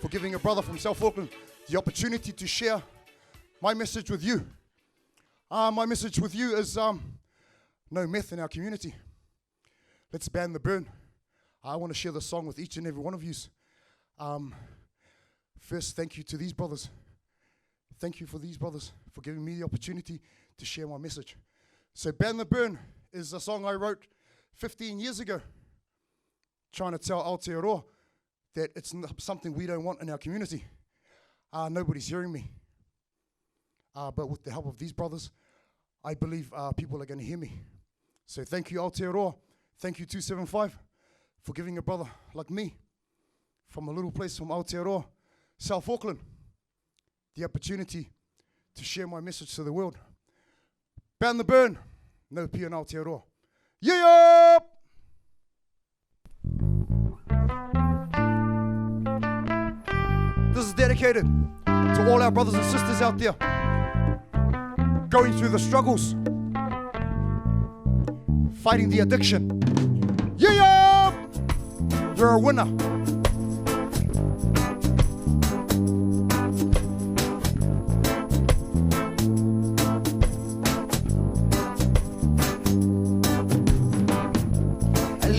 for giving a brother from South Auckland the opportunity to share my message with you. My message with you is no meth in our community. Let's ban the burn. I want to share this song with each and every one of you. First, thank you to these brothers. Thank you for these brothers for giving me the opportunity to share my message. So Ban the Burn is a song I wrote 15 years ago, trying to tell Aotearoa that it's something we don't want in our community. Nobody's hearing me. But with the help of these brothers, I believe people are going to hear me. So thank you, Aotearoa. Thank you, 275, for giving a brother like me, from a little place from Aotearoa, South Auckland, the opportunity to share my message to the world. Ban the burn, no pia in Aotearoa. Yeah! This is dedicated to all our brothers and sisters out there going through the struggles, fighting the addiction. Yeah! You're a winner.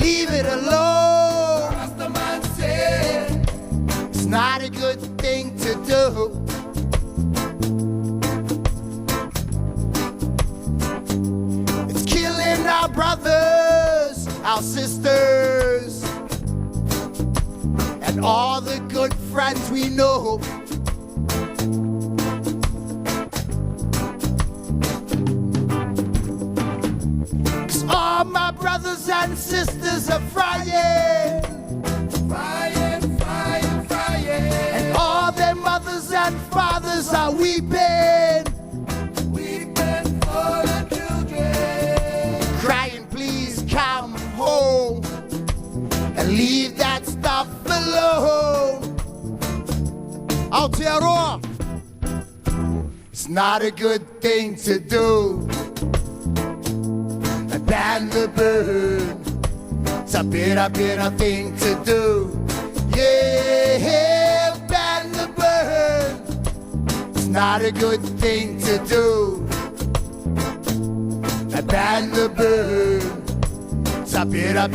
Leave it alone. Rastaman said it's not a good thing to do. It's killing our brothers, our sisters, and all the good friends we know. Cause all my brothers and sisters are frying, frying, frying, frying, and all their mothers and fathers are weeping, weeping for the children, crying, please come home and leave that stuff alone. Aotearoa, it's not a good thing to do. Ban the burn, it's a bitter thing to do. Yeah, ban the burn, it's not a good thing to do. Ban the burn, it's a bitter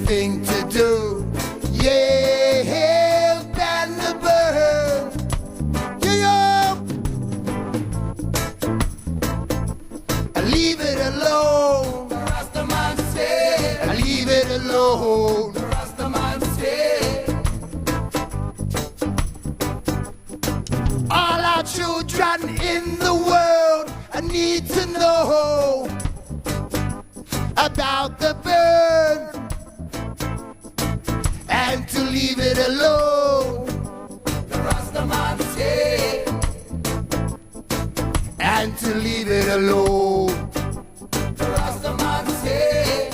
thing to do. Yeah, ban the burn. Yeah, leave it alone. The Rastaman said, leave it alone. The Rastaman said, all our children in the world need to know about the burn, and to leave it alone. The Rastaman said, and to leave it alone. The Rastaman said,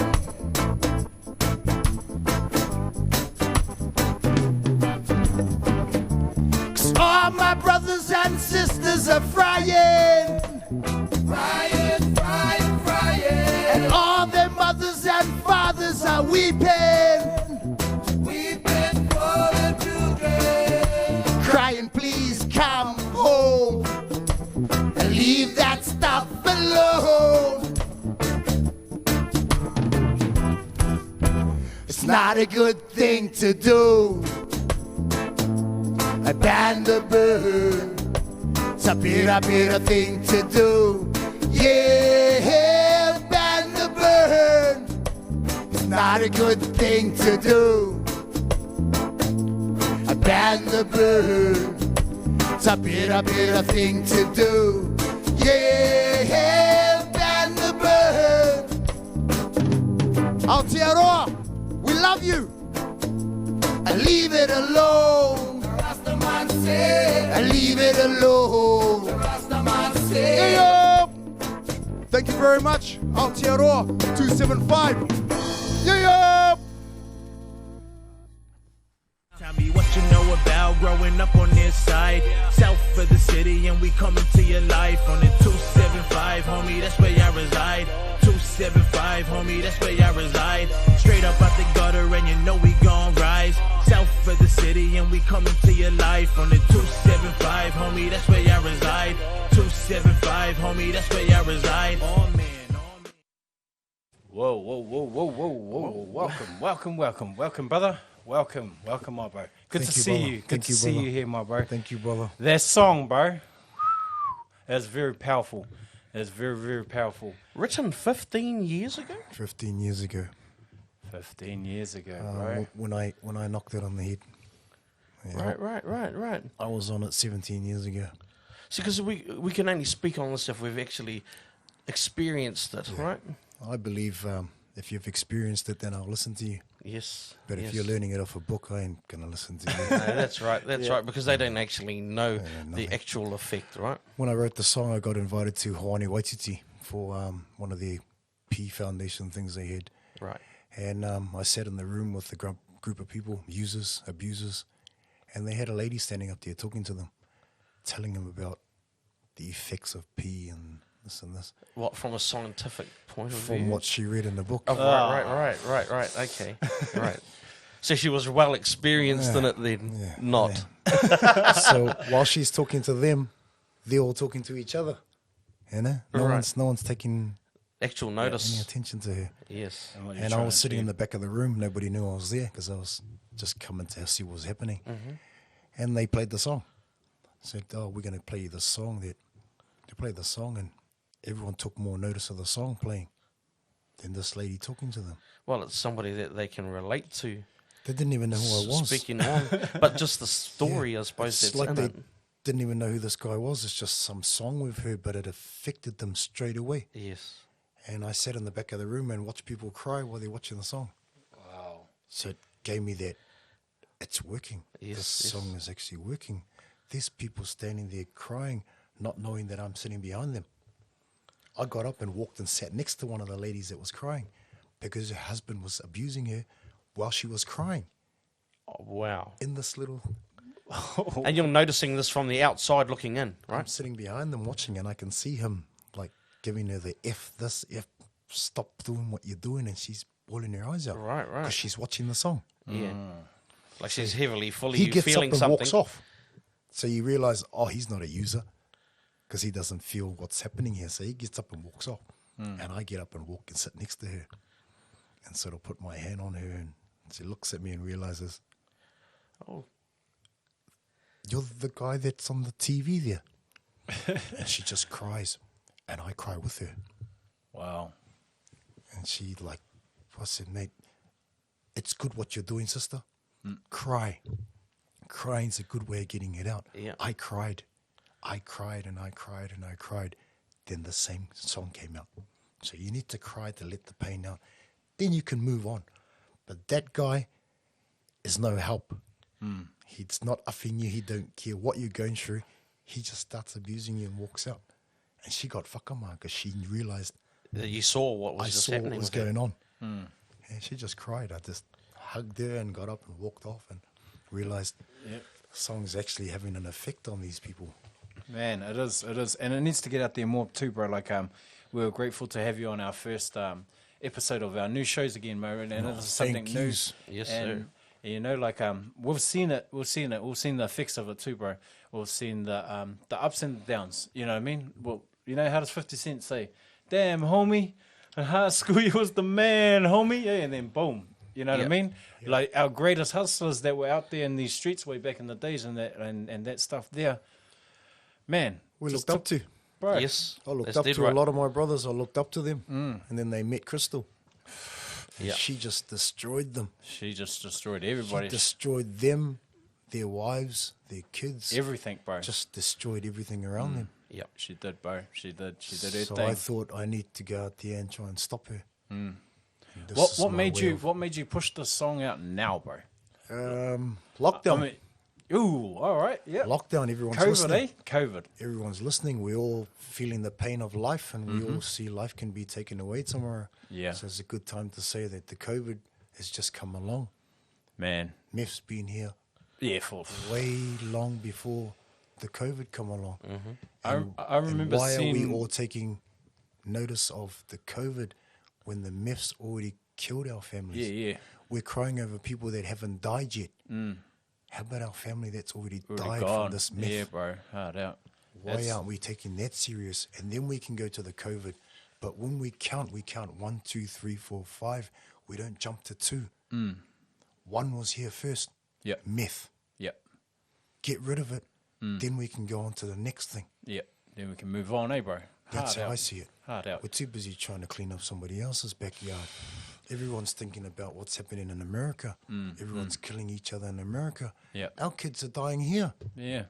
cause all my brothers and sisters are frying, frying, frying, frying, and all their mothers and fathers are weeping, weeping for the children, crying, please come home and leave that stuff alone. It's not a good thing to do. Ban the burn, it's a bitter thing to do. Yeah, ban the burn, it's not a good thing to do. Ban the burn, it's a bitter thing to do. Yeah, ban the burn. Aotearoa, we love you. Leave it alone. The Rastaman said, leave it alone. The Rastaman said. Yeah. Thank you very much, Aotearoa, 275. Yeah. Tell me what you know about growing up on this side, south of the city, and we coming to your life on the 275, homie, that's where I reside. 275, homie, that's where I reside. Straight up out the gutter, and you know we gon' rise. South of the city, and we coming to your life on the 275, homie, that's where I reside. 275, homie, that's where I reside. Oh man. Whoa, welcome, brother. Welcome, my bro. Good to see you. Good to see you here, my bro. Thank you, brother. That song, bro, that's very powerful. That's very, very powerful. Written 15 years ago? 15 years ago. 15 years ago, bro. When I knocked it on the head. Yeah. Right. I was on it 17 years ago. See, because we can only speak on this if we've actually experienced it, right? I believe if you've experienced it, then I'll listen to you. Yes. But if you're learning it off a book, I ain't going to listen to you. No, that's right. That's right, because they don't actually know the actual effect, right? When I wrote the song, I got invited to Hawaii Waititi for one of the P Foundation things they had. Right. And I sat in the room with a group of people, users, abusers, and they had a lady standing up there talking to them, telling them about the effects of P and this and this. What, from a scientific point of view? From what she read in the book. Oh, right. Okay, right. So she was well experienced in it then? Yeah, Not. Yeah. So while she's talking to them, they're all talking to each other. You know? No one's taking actual any notice. attention to her. Yes. And I was sitting in the back of the room. Nobody knew I was there because I was just coming to see what was happening. And they played the song. Said, oh, we're going to play you the song. They played the song and everyone took more notice of the song playing than this lady talking to them. Well, it's somebody that they can relate to. They didn't even know who I was. Speaking on. But just the story, I suppose, it's that's like in they it. didn't even know who this guy was. It's just some song we've heard, but it affected them straight away. Yes. And I sat in the back of the room and watched people cry while they're watching the song. Wow. So it gave me that, it's working. This song is actually working. There's people standing there crying, not knowing that I'm sitting behind them. I got up and walked and sat next to one of the ladies that was crying because her husband was abusing her while she was crying. Oh, wow. In this little... And you're noticing this from the outside looking in, right? I'm sitting behind them watching and I can see him like giving her the F this, F, stop doing what you're doing, and she's bawling her eyes out. Right. Because she's watching the song. Yeah. Like she's heavily, fully He gets up feeling and something. walks off. So you realize, oh, he's not a user because he doesn't feel what's happening here. So he gets up and walks off. And I get up and walk and sit next to her and sort of put my hand on her, and she looks at me and realizes, Oh. You're the guy that's on the TV there. And she just cries, and I cry with her. Wow. And she like, I said, mate, it's good what you're doing, sister. Cry. Crying's a good way of getting it out. Yeah. I cried and I cried and I cried. Then the same song came out. So you need to cry to let the pain out. Then you can move on. But that guy is no help. He's not upping you. He don't care what you're going through. He just starts abusing you and walks out. And she got whakama because she realized That you saw what was I just saw happening what was with her. going on. And she just cried. I just hugged her and got up and walked off and realized the song's actually having an effect on these people. Man, it is, and it needs to get out there more too, bro. Like, we were grateful to have you on our first episode of our new shows again, Mo, and it is something new. Yes, and, sir. You know, like we've seen the effects of it too, bro. We've seen the ups and downs. You know what I mean? Well, you know, how does 50 Cent say, "Damn, homie, in high school you was the man, homie," yeah, and then boom. You know what I mean? Like our greatest hustlers that were out there in these streets way back in the days, and that stuff there. Man, We just looked up to. bro. Yes. I looked that's up dead to right. a lot of my brothers. I looked up to them. And then they met Crystal. And Yeah. she just destroyed them. She just destroyed She everybody. destroyed them, their wives, their kids. Everything, bro. Just destroyed everything around them. Yep. She did, bro. She did her So thing. I thought I need to go out there and try and stop her. And this What is what my made way you of- what made you push this song out now, bro? lockdown. I mean, ooh, all right, yeah. Lockdown. Everyone's COVID, listening. COVID. Everyone's listening. We're all feeling the pain of life, and we all see life can be taken away tomorrow. Yeah. So it's a good time to say that the COVID has just come along. Man, Meth's been here yeah, for way long before the COVID come along. I remember and why seeing. are we all taking notice of the COVID when the Meth's already killed our families? Yeah. We're crying over people that haven't died yet. how about our family that's already Already died gone. from this meth? Yeah, bro. Hard out. Why That's- aren't we taking that serious? And then we can go to the COVID. But when we count 1, 2, 3, 4, 5. We don't jump to 2. One was here first. Yep. Meth. Yep. Get rid of it. Then we can go on to the next thing. Yep. Then we can move on, eh, bro? That's Hard how out. I see it. Hard out. We're too busy trying to clean up somebody else's backyard. Everyone's thinking about what's happening in America. Everyone's killing each other in America. Yep. Our kids are dying here, Yeah.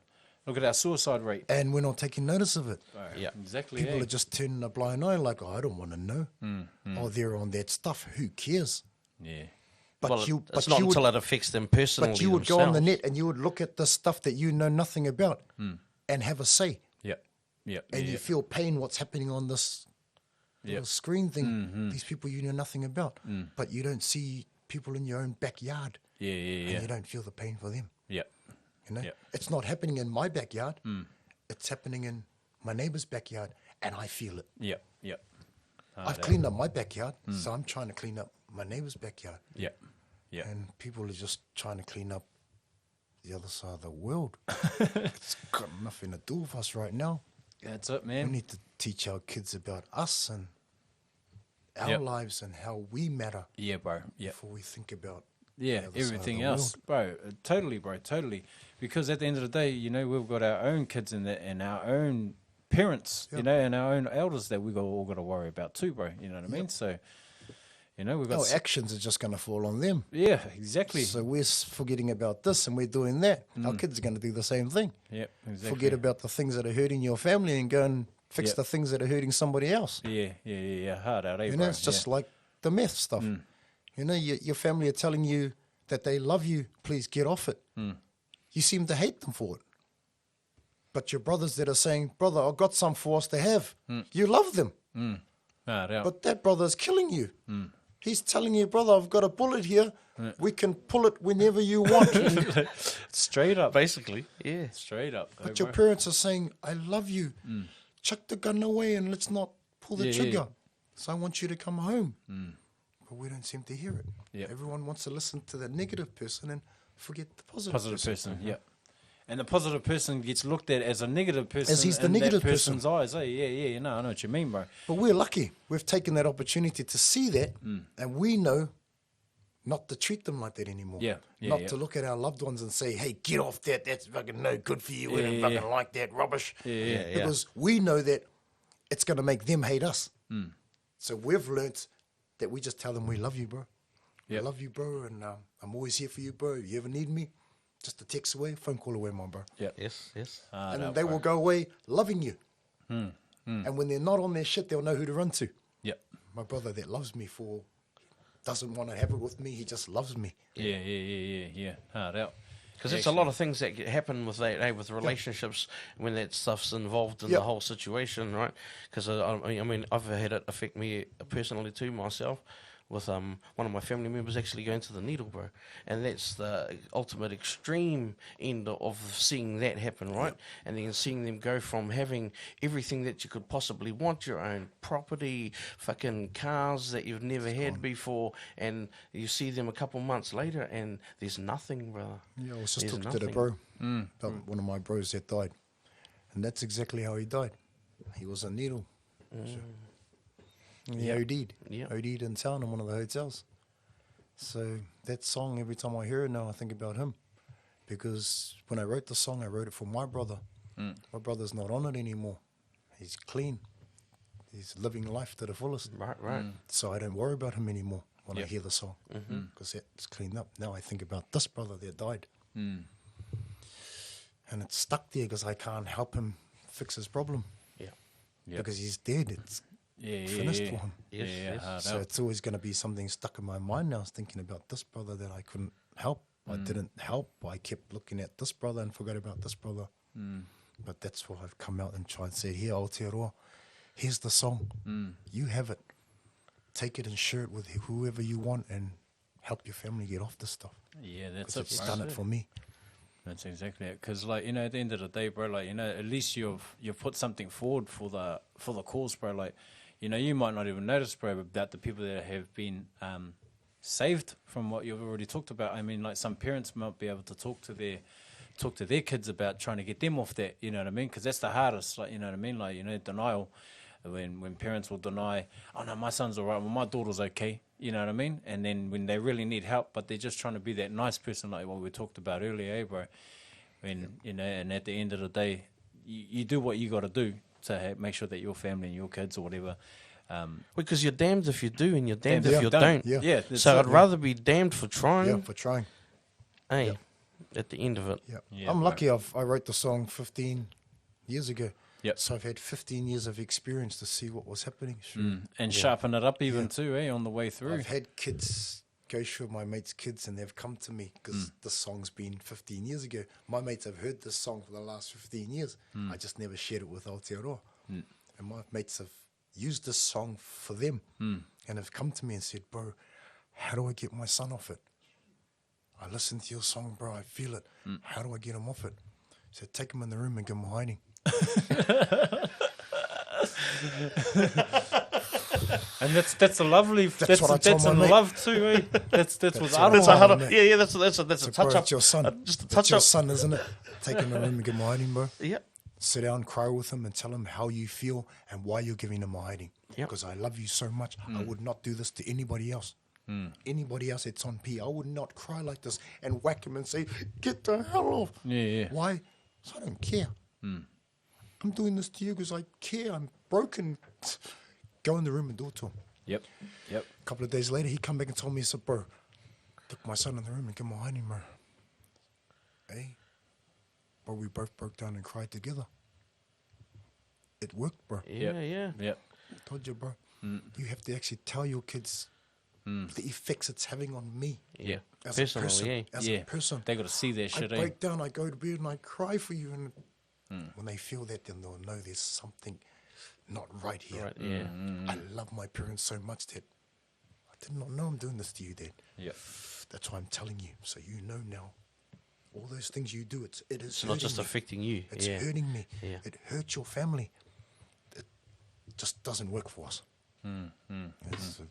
Look at our suicide rate. and we're not taking notice of it. Yeah. Exactly. People eh? are just turning a blind eye like, oh, I don't want to know. Oh, they're on that stuff. Who cares? Yeah. But Well, you, it's but not you until would, it affects them personally. but you would go on the themselves. net and you would look at the stuff that you know nothing about and have a say. Yep. Yep. And yeah. you feel pain what's happening on this little Yep. screen thing. These people you know nothing about, but you don't see people in your own backyard, Yeah. Yeah. and Yeah. you don't feel the pain for them. Yep. You know, Yep. it's not happening in my backyard. It's happening in my neighbor's backyard, and I feel it. Yep. Yep. I've cleaned up my backyard, so I'm trying to clean up my neighbor's backyard. Yep. Yep. And people are just trying to clean up the other side of the world. It's got nothing to do with us right now. That's it, We man. need to teach our kids about us and our Yep. lives and how we matter Yeah, bro. Yeah. before we think about Yeah, the other side of everything the else, world. bro. Totally, bro. Totally. Because at the end of the day, you know, we've got our own kids and our own parents, you Yep. know, and our own elders that we all got to worry about too, bro. You know what I mean? So, you know, we've got. Our actions are just going to fall on them. Yeah, exactly. So we're forgetting about this and we're doing that. Our kids are going to do the same thing. Yep, exactly. Forget about the things that are hurting your family and go and fix Yep. the things that are hurting somebody else. Yeah. Hard out, eh, You bro? know, it's just like the meth stuff. You know, your family are telling you that they love you. Please get off it. You seem to hate them for it. But your brothers that are saying, brother, I've got some for us to have. You love them. Hard out. But that brother's killing you. He's telling you, brother, I've got a bullet here. We can pull it whenever you want. Straight up. Basically, yeah. Straight up. eh, But your bro? parents are saying, I love you. Chuck the gun away and let's not pull the Yeah, trigger. yeah. So I want you to come home. But we don't seem to hear it. Yep. Everyone wants to listen to the negative person and forget the positive, Positive person, yeah. And the positive person gets looked at as a negative person As he's the in negative that person's eyes. Eh? Yeah, you know, I know what you mean, bro. But we're lucky. We've taken that opportunity to see that, and we know not to treat them like that anymore. Yeah, not yeah. to look at our loved ones and say, hey, get off that. That's fucking no good for you. We Yeah, don't yeah, fucking like that rubbish. Yeah. Because we know that it's going to make them hate us. So we've learnt that we just tell them we love you, bro. Yep. I love you, bro, and I'm always here for you, bro. You ever need me, just a text away, phone call away, my bro. Yeah. Yes. Hard And out, they bro. will go away loving you. And when they're not on their shit, they'll know who to run to. Yep. My brother that loves me doesn't want to have it with me. He just loves me. Yeah. Hard out. Because there's a lot of things that happen with that, with relationships when that stuff's involved in Yep. the whole situation, right? Because I mean, I've had it affect me personally too, myself, with one of my family members actually going to the needle, bro, and that's the ultimate extreme end of seeing that happen, right? And then seeing them go from having everything that you could possibly want, your own property, fucking cars that you've never had before, and you see them a couple months later, and there's nothing, brother. Yeah, I was just There's talking to the nothing. bro about one of my bros that died. And that's exactly how he died. He was a needle. And he OD'd. Yeah. OD'd in town in one of the hotels. So that song, every time I hear it now, I think about him. Because when I wrote the song, I wrote it for my brother. My brother's not on it anymore. He's clean. He's living life to the fullest. Right. So I don't worry about him anymore when I Yep. hear the song. Because it's cleaned up. Now I think about this brother that died. And it's stuck there because I can't help him fix his problem. Yeah. Yep. Because he's dead. It's Yeah. finished for him. Yes, yes. Hard So out. it's always going to be something stuck in my mind now. I was thinking about this brother that I couldn't help. I didn't help. I kept looking at this brother and forgot about this brother. But that's why I've come out and tried to say, here, Aotearoa, here's the song. You have it. Take it and share it with whoever you want and help your family get off this stuff. Yeah, that's Because it, it's bro. done it for me. That's exactly it. Because, like, you know, at the end of the day, bro, like, you know, at least you've put something forward for the cause, bro. Like, you know, you might not even notice, bro, about the people that have been saved from what you've already talked about. I mean, like some parents might be able to talk to their kids about trying to get them off that, you know what I mean? Because that's the hardest, like, you know what I mean? Like, you know, denial, when parents will deny, oh no, my son's all right, well, my daughter's okay, you know what I mean? And then when they really need help, but they're just trying to be that nice person, like what we talked about earlier, bro. When, you know, and at the end of the day, you do what you got to do to make sure that your family and your kids or whatever. Because you're damned if you do and you're damned if you don't. don't. Yeah. So I'd rather be damned for trying, Yeah, for trying. at the end of it. Yeah. Yeah, I'm bro. lucky I wrote the song 15 years ago. Yep. So I've had 15 years of experience to see what was happening. And sharpen it up even too, on the way through. I've had kids go through my mates' kids and they've come to me because the song's been 15 years ago. My mates have heard this song for the last 15 years. I just never shared it with Aotearoa. And my mates have used this song for them and have come to me and said, bro, how do I get my son off it? I listen to your song, bro, I feel it. How do I get him off it? So take him in the room and give him hiding. And that's a lovely, that's what I told in my mate. love too, eh? That's what what I That's don't a want. huddle. Yeah, that's a So, touch bro, up. it's your son. Just a It's touch your up. son, isn't it? Take him in the room and give him hiding, bro. Yeah. Sit down, cry with him, and tell him how you feel and why you're giving him a hiding. Yep. Because I love you so much. I would not do this to anybody else. Anybody else that's on P, I would not cry like this and whack him and say, get the hell off. Yeah. Why? Because I don't care. I'm doing this to you because I care. I'm broken. Go in the room and do it to him. Yep. A couple of days later, he come back and told me, he said, bro, took my son in the room and give him a hiding, bro. Hey, bro, we both broke down and cried together. It worked, bro. Yeah. Yep. Told you, bro. You have to actually tell your kids the effects it's having on me Yeah. as Personally, a person. yeah. As Yeah. a person. They got to see that I shit, break down, I go to bed and I cry for you. And when they feel that, then they'll know there's something not right here. Right, yeah. I love my parents so much that I did not know I'm doing this to you, Dad. Yep. That's why I'm telling you, so you know now. All those things you do, it is It's not just hurting me. affecting you. It's Yeah. hurting me. Yeah. It hurts your family. It just doesn't work for us. It's-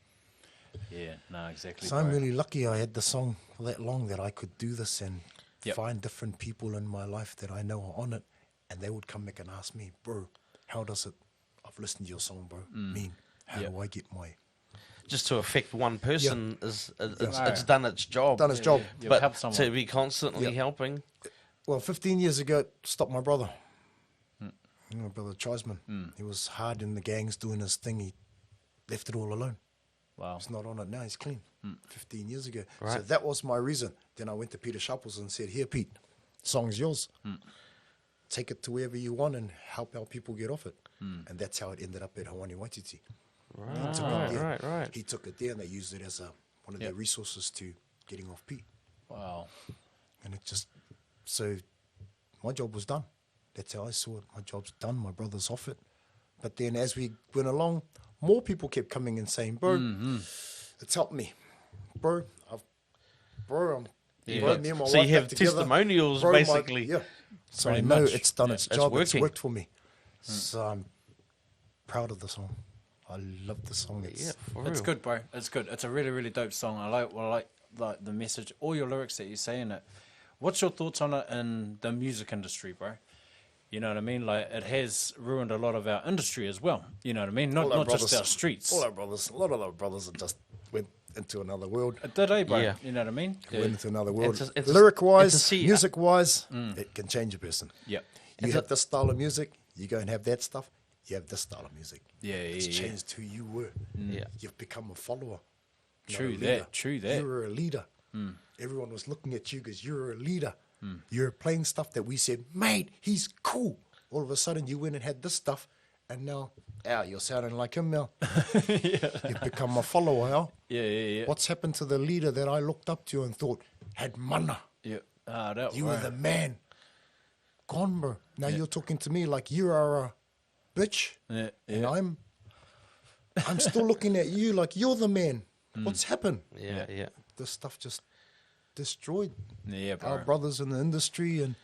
Yeah. No, exactly. So I'm bro. really lucky I had the song for that long that I could do this and Yep. find different people in my life that I know are on it, and they would come back and ask me, bro, how does it? I've listened to your song, bro. Mean, how Yep. do I get my Just to affect one person is it's Right. done its job. done his job? You've But helped someone. to be constantly Yep. helping. Well, 15 years ago, it stopped my brother. My brother Tribesman. He was hard in the gangs doing his thing. He left it all alone. Wow. He's not on it now. He's clean. 15 years ago. So Right. that was my reason. Then I went to Peter Sharples and said, here, Pete, song's yours. Take it to wherever you want and help our people get off it. And that's how it ended up at Hawani Waititi. He took it there. Right. He took it there and they used it as one of their Yep. resources to getting off Pete. Wow. And it just, so my job was done. That's how I saw it. My job's done. My brother's off it. But then as we went along, more people kept coming and saying, bro, it's helped me. Bro, bro, Yeah. me and my So wife you have got together. testimonials, Bro, basically. yeah. So Pretty I know much. it's done Yeah. its It's job. It's working. worked for me. So I'm proud of the song. I love the song. Yeah, for It's real. good, bro. It's good. It's a really, really dope song. I like the message, all your lyrics that you say in it. What's your thoughts on it in the music industry, bro? You know what I mean? Like, it has ruined a lot of our industry as well. You know what I mean? Not just our streets. All our brothers, a lot of our brothers have just went into another world. It did, bro? Yeah. You know what I mean? Went into another world. to- and to Lyric-wise, see- music-wise, it can change a person. Yep. You have this style of music, you go and have that stuff, you have this style of music. Yeah, It's yeah, yeah. changed who you were. Yeah. You've become a follower. not True a that, leader. true that. You were a leader. Everyone was looking at you because you're a leader. You're playing stuff that we said, mate, he's cool. All of a sudden you went and had this stuff, and now, you're sounding like him now. You've become a follower, Al. Yeah. What's happened to the leader that I looked up to and thought had mana? Yeah. That You were the man. Gone, bro. Now you're talking to me like you are a bitch, Yeah, and I'm still looking at you like you're the man. What's happened? Yeah. This stuff just destroyed Yeah, bro. our brothers in the industry and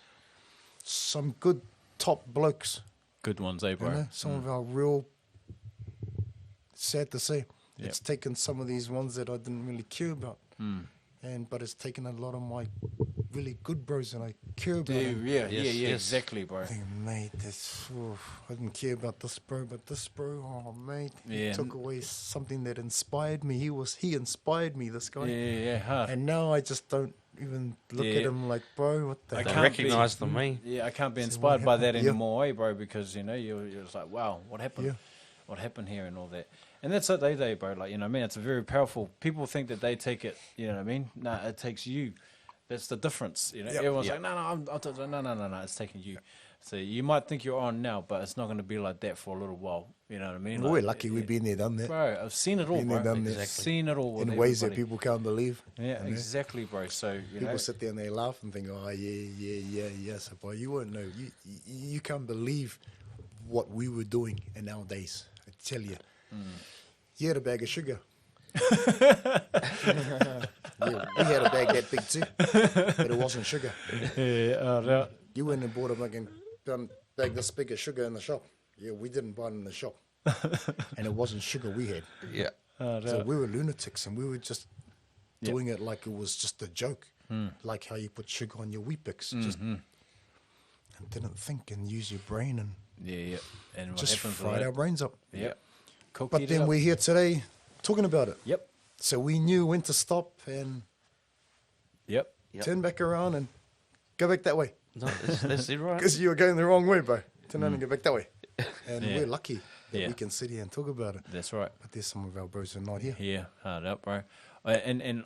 some good top blokes. Good ones, eh, You bro? know, some of our real, sad to say, It's taken some of these ones that I didn't really care about, but it's taken a lot of my really good bros that I care about. Yeah, yes. exactly, bro. I think, mate, I didn't care about this bro, but this bro, oh mate, Yeah. he took away something that inspired me. He inspired me, this guy. Yeah, hard. And now I just don't even look at him like, bro, what the I They hell? can't recognise the me. Yeah, I can't be So inspired what by that happened? Yeah. anymore, bro, because, you know, you're just like, wow, what happened? Yeah. What happened here and all that. And that's what they do, bro. Like, you know what I mean? It's a very powerful. People think that they take it, you know what I mean? No, it takes you. That's the difference, you know? Yep. Everyone's like, no, it's taking you. So you might think you're on now, but it's not going to be like that for a little while. You know what I mean? We're Like, lucky we've been there, done that. Bro, I've seen it all, Been bro. there, done that. I've seen it all with In ways that everybody. people can't believe. Yeah, you know? exactly, bro. So, you People know. sit there and they laugh and think, oh, yeah. So, boy, you won't know. You can't believe what we were doing in our days. I tell you. You had a bag of sugar. Yeah, we had a bag that big too, but it wasn't sugar. Yeah, You went and bought a fucking bag this big of sugar in the shop. Yeah, we didn't buy it in the shop. And it wasn't sugar we had. Yeah. So we were lunatics and we were just doing it like it was just a joke. Like how you put sugar on your Weet-Bix. Just and didn't think and use your brain and yeah. And what just happens with fried that? our brains up. Yep. But then we're here today talking about it. Yep. So we knew when to stop and Yep. turn back around and go back that way. No, that's it, right? Because you were going the wrong way, bro. Turn around and go back that way. And Yeah. we're lucky that Yeah. we can sit here and talk about it. That's right. But there's some of our bros who are not here. Yeah, hard up, bro. And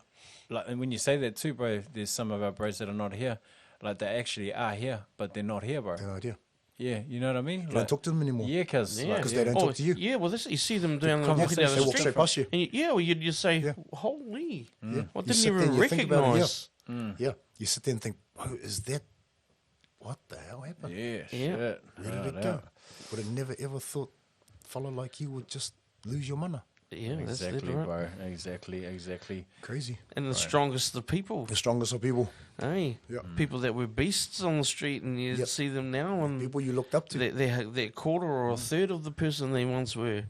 like, and when you say that too, bro, there's some of our bros that are not here. Like, they actually are here, but they're not here, bro. They're not here. Yeah, you know what I mean? You don't talk to them anymore. Yeah, because Yeah. Because they don't talk to you. Yeah, well, you see them down the, conversation- walking down They the walk street. straight past you. And well, you say, Yeah. holy, I You didn't sit there even and you think about it, recognise. Yeah. You sit there and think, oh, is that, what the hell happened? yeah, Yeah. shit. Where did it Hard go? up. Would have never ever thought a fella like you would just lose your mana. Yeah, that's it, Exactly, right? bro. Exactly. Crazy. And the strongest of people, The strongest of people. hey, Yeah. people that were beasts on the street, and you Yep. see them now, and People you looked up to. they're quarter or a third of the person they once were.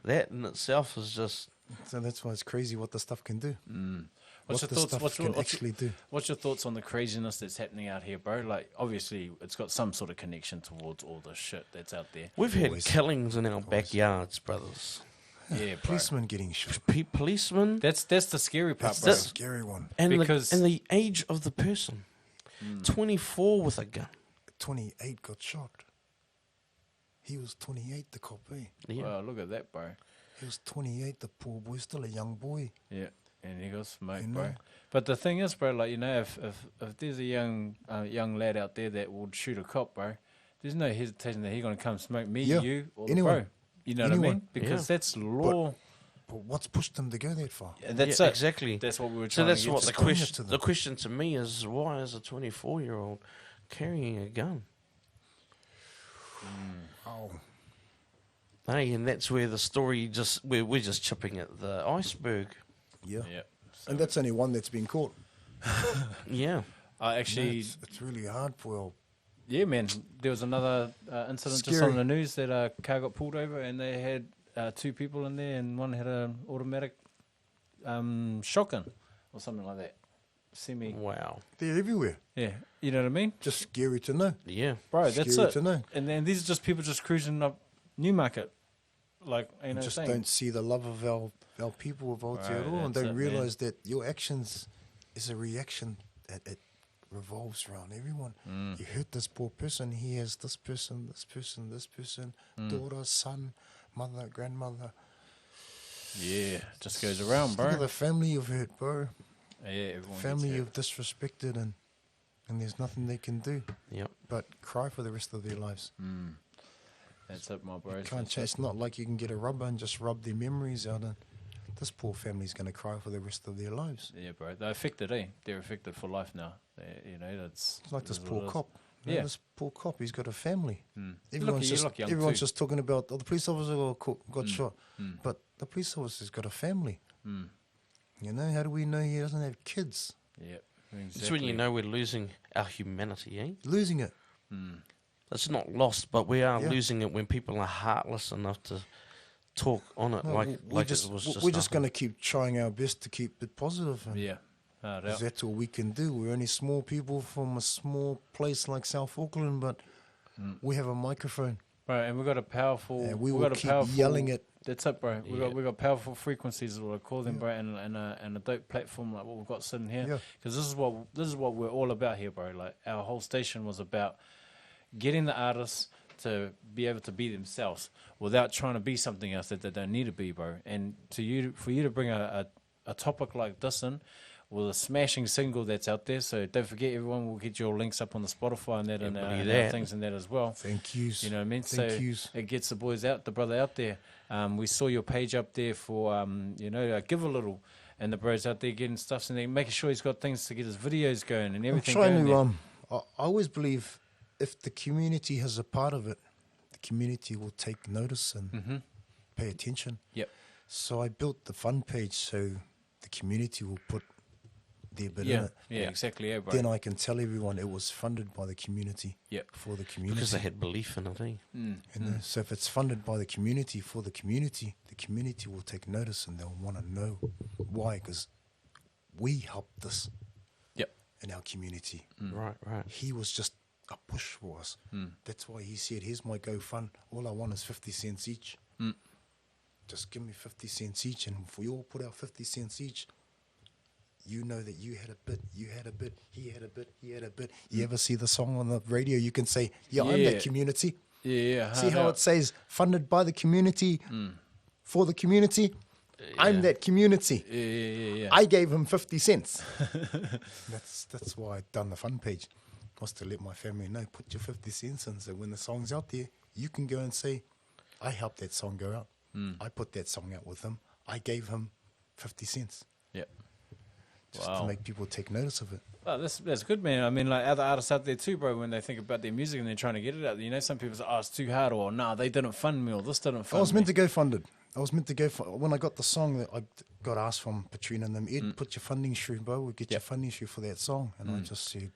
That in itself is just So that's why it's crazy what the stuff can do. What's what your the thoughts? stuff can actually do. What's your thoughts on the craziness that's happening out here, bro? Like, obviously, it's got some sort of connection towards all the shit that's out there. we've had Always. killings in our backyards, brothers. Yeah, bro. Policemen getting shot. Policemen, That's the scary part, That's bro. the scary one. and Because- the age of the person, 24 with a gun. 28 got shot. He was 28, the cop, eh? Yeah. Wow, look at that, bro. He was 28, the poor boy, still a young boy. Yeah, and he got smoked, You know? bro. But the thing is, bro, like, you know, if there's a young lad out there that would shoot a cop, bro, there's no hesitation that he's gonna come smoke me, Yeah, you, or the anyone. bro. You know what I Anyone. mean? Because Yeah. that's law. But what's pushed them to go that far? And that's Yeah, it. exactly. That's what we were So trying that's to get what to. the explain it question. to them. The question to me is, why is a 24-year-old carrying a gun? Oh, Hey, and that's where the story we're just chipping at the iceberg. yeah. Yeah. And that's only one that's been caught. Yeah. I actually, It's really hard for yeah, man. There was another incident just Scary. on the news that a car got pulled over and they had 2 people in there and one had an automatic shotgun or something like that. Semi. Wow. they're everywhere. Yeah. You know what I mean? Just scary to know. Yeah. Bro, that's Scary it. to know. And then these are just people just cruising up Newmarket. Like, you know, Just saying. don't see the love of our people of Aotearoa Right, and that's don't it, realise that your actions is a reaction that it revolves around everyone. You hurt this poor person, he has this person, daughter, son, mother, grandmother. Yeah, just goes around, Look at bro. the family you've hurt, bro. Yeah, everyone Family gets you've disrespected and there's nothing they can do Yep. but cry for the rest of their lives. That's it, my bro. Can't change. It's not like you can get a rubber and just rub their memories out and this poor family's going to cry for the rest of their lives. Yeah, bro. They're affected, eh? They're affected for life now. You know, that's It's like this that's poor what it is. cop. You know, Yeah. this poor cop, he's got a family. You Everyone's look young everyone's too. just talking about, oh, the police officer got shot. But the police officer's got a family. You know, how do we know he doesn't have kids? Yeah, exactly. It's when you know we're losing our humanity, eh? Losing it. It's not lost, but we are Yeah. losing it when people are heartless enough to talk on it No, like we're it was just we're just nothing. going to keep trying our best to keep it positive. And Yeah. No doubt. that's all we can do. We're only small people from a small place like South Auckland, but we have a microphone. Right, and we've got a powerful. And we we've will got a keep powerful, yelling it. That's it, bro. Yeah. We got powerful frequencies, is what I call them, bro, and a dope platform like what we've got sitting here. Yeah. Because this is what we're all about here, bro. Like our whole station was about getting the artists to be able to be themselves without trying to be something else that they don't need to be, bro. And for you to bring a topic like this in with a smashing single that's out there. So don't forget, everyone, we'll get your links up on the Spotify and that, and our things and that as well. Thank yous. You know what I mean? Thank So yous. it gets the brother out there. We saw your page up there for, give a little. And the bro's out there getting stuff and they're making sure he's got things to get his videos going and I'm everything trying going to, I always believe if the community has a part of it, the community will take notice and pay attention. Yep. So I built the fun page so the community will put their bit in Yeah, it. yeah, exactly, yeah, bro. Then I can tell everyone it was funded by the community. Yep. For the community. Because they had belief in it, eh? You know, so if it's funded by the community for the community will take notice and they'll want to know why. Because we helped this Yep. in our community. Right, right. He was just a push for us. That's why he said, here's my GoFund. All I want is 50 cents each. Just give me 50 cents each. And if we all put out 50 cents each, you know that you had a bit, he had a bit. You ever see the song on the radio? You can say, yeah, I'm Yeah. that community. Yeah. See how it says funded by the community, for the community? I'm that community. Yeah. I gave him 50 cents. That's why I done the fun page. Was to let my family know, put your 50 cents in. So when the song's out there, you can go and say, I helped that song go out. I put that song out with him. I gave him 50 cents. Yep. Just Wow. to make people take notice of it. Oh, that's good, man. I mean, like other artists out there too, bro, when they think about their music and they're trying to get it out there, you know, some people say, oh, it's too hard, or nah, they didn't fund me, or this didn't fund me. I was meant to go funded. When I got the song that I got asked from Patrina and them, Ed, put your funding through, bro. We'll get your funding through for that song. And I just said,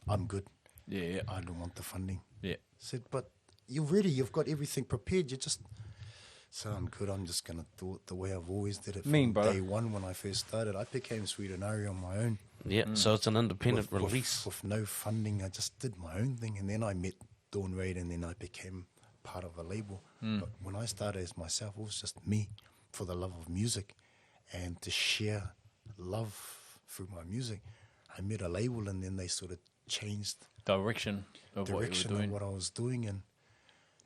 I'm good. Yeah. I don't want the funding. Yeah. Said, but you're ready. You've got everything prepared. You just said, I'm good. I'm just going to do it the way I've always did it from brother. day one when I first started. I became Sweet and Irie on my own. Yeah, so it's an independent with, release. With no funding. I just did my own thing. And then I met Dawn Raid and then I became part of a label. But when I started as myself, it was just me for the love of music and to share love through my music. I met a label and then they sort of changed Direction of what you were doing. of what I was doing, and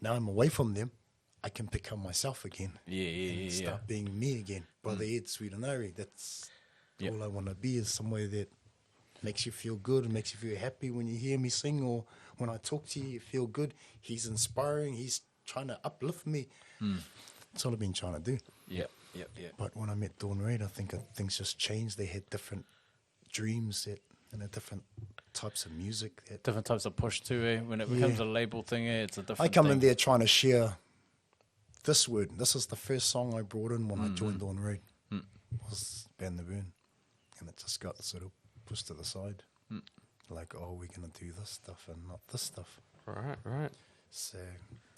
now I'm away from them. I can become myself again. Yeah. Start being me again. Brother Ed, Sweet and Irie. That's all I want to be, is somewhere that makes you feel good and makes you feel happy when you hear me sing, or when I talk to you, you feel good. He's inspiring. He's trying to uplift me. That's all I've been trying to do. Yep. But when I met Dawn Raid, I think things just changed. They had different dreams and a different types of music. Different types of push too, eh? When it becomes a label thing, it's a different I come thing. in there trying to share this word. This is the first song I brought in when I joined Dawn Raid. Was Ban the Burn. And it just got sort of pushed to the side. Like, oh, we're going to do this stuff and not this stuff. Right. So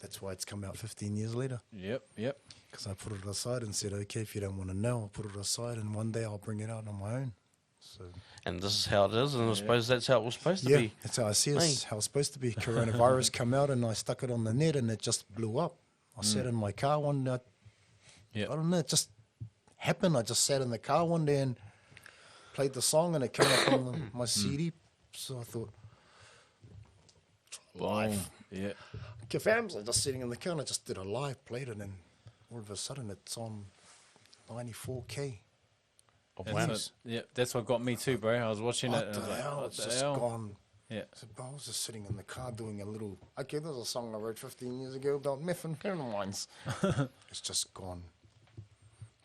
that's why it's come out 15 years later. Yep. Because I put it aside and said, okay, if you don't want to know, I'll put it aside and one day I'll bring it out on my own. So And this is how it is, and I suppose that's how it was supposed to yeah, be. that's how I see it. It's how it's supposed to be. Coronavirus come out and I stuck it on the net and it just blew up. I sat in my car one day. I don't know, it just happened. I just sat in the car one day and played the song and it came up on my CD. So I thought, live. Yeah. Kafams, I'm just sitting in the car and I just did a live, played it, and all of a sudden it's on 94K. That's what got me too, bro. I was watching What it and the I was like, hell? what It's the just hell? gone. Yeah. So I was just sitting in the car doing a little, okay, there's a song I wrote 15 years ago about meth and mines. It's just gone.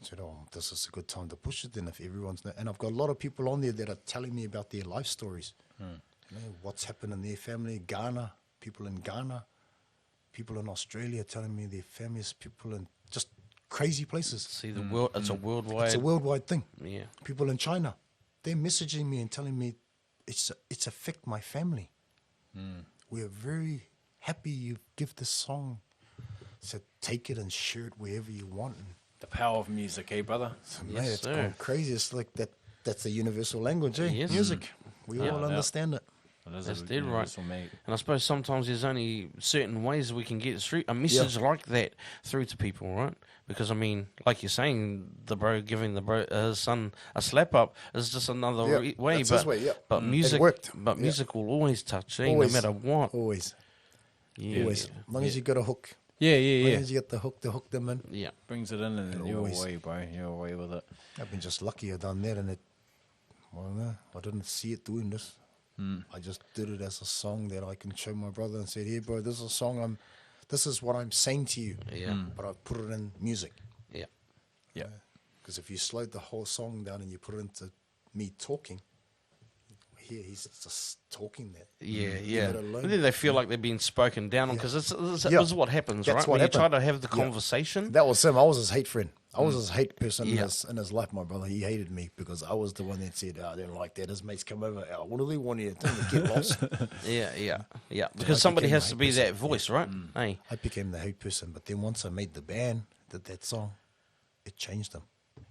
I said, oh, this is a good time to push it then if everyone's... And I've got a lot of people on there that are telling me about their life stories. You know, what's happened in their family. Ghana, people in Ghana, people in Australia telling me their families, people in just crazy places. See, the world, it's a worldwide... It's a worldwide thing. Yeah. People in China, they're messaging me and telling me it's affect my family. We're very happy you give this song So take it and share it wherever you want. And The power of music, eh, brother? so, Yes, mate, it's sir. gone crazy. It's like that. That's a universal language, eh? Yes. Music. We Yeah, all yeah. understand it. It is That's a dead right. universal, mate. And I suppose sometimes there's only certain ways we can get a message like that through to people, right? Because I mean, like you're saying, the bro giving his son a slap up is just another way. That's But his way, yeah. but music, It worked. but Yeah. music will always touch, eh? Always. No matter what. Always. Yeah, Always. As long as you got a hook. Yeah, As yeah, long yeah. as you get the hook to hook them in. yeah. Brings it in and then you're Always. away, bro. You're away with it. I've been just lucky I done that, and I didn't see it doing this. I just did it as a song that I can show my brother and said, "Here, bro, this is a song. This is what I'm saying to you." Yeah. But I put it in music. Yeah. Yeah. Because if you slowed the whole song down and you put it into me talking, here he's just talking that. Yeah, Leave yeah. it alone. And then they feel like they're being spoken down on because this Yeah. is what happens, That's right? what When you try happened. to have the Yeah. conversation. That was him. I was his hate friend. I was his hate person Yeah. in his life, my brother. He hated me because I was the one that said, I didn't like that. His mates come over. What do they want you to tell me to get lost? Yeah. Because somebody became has the to hate be person. that voice, right? Hey. I became the hate person. But then once I made the band, did that song, it changed him.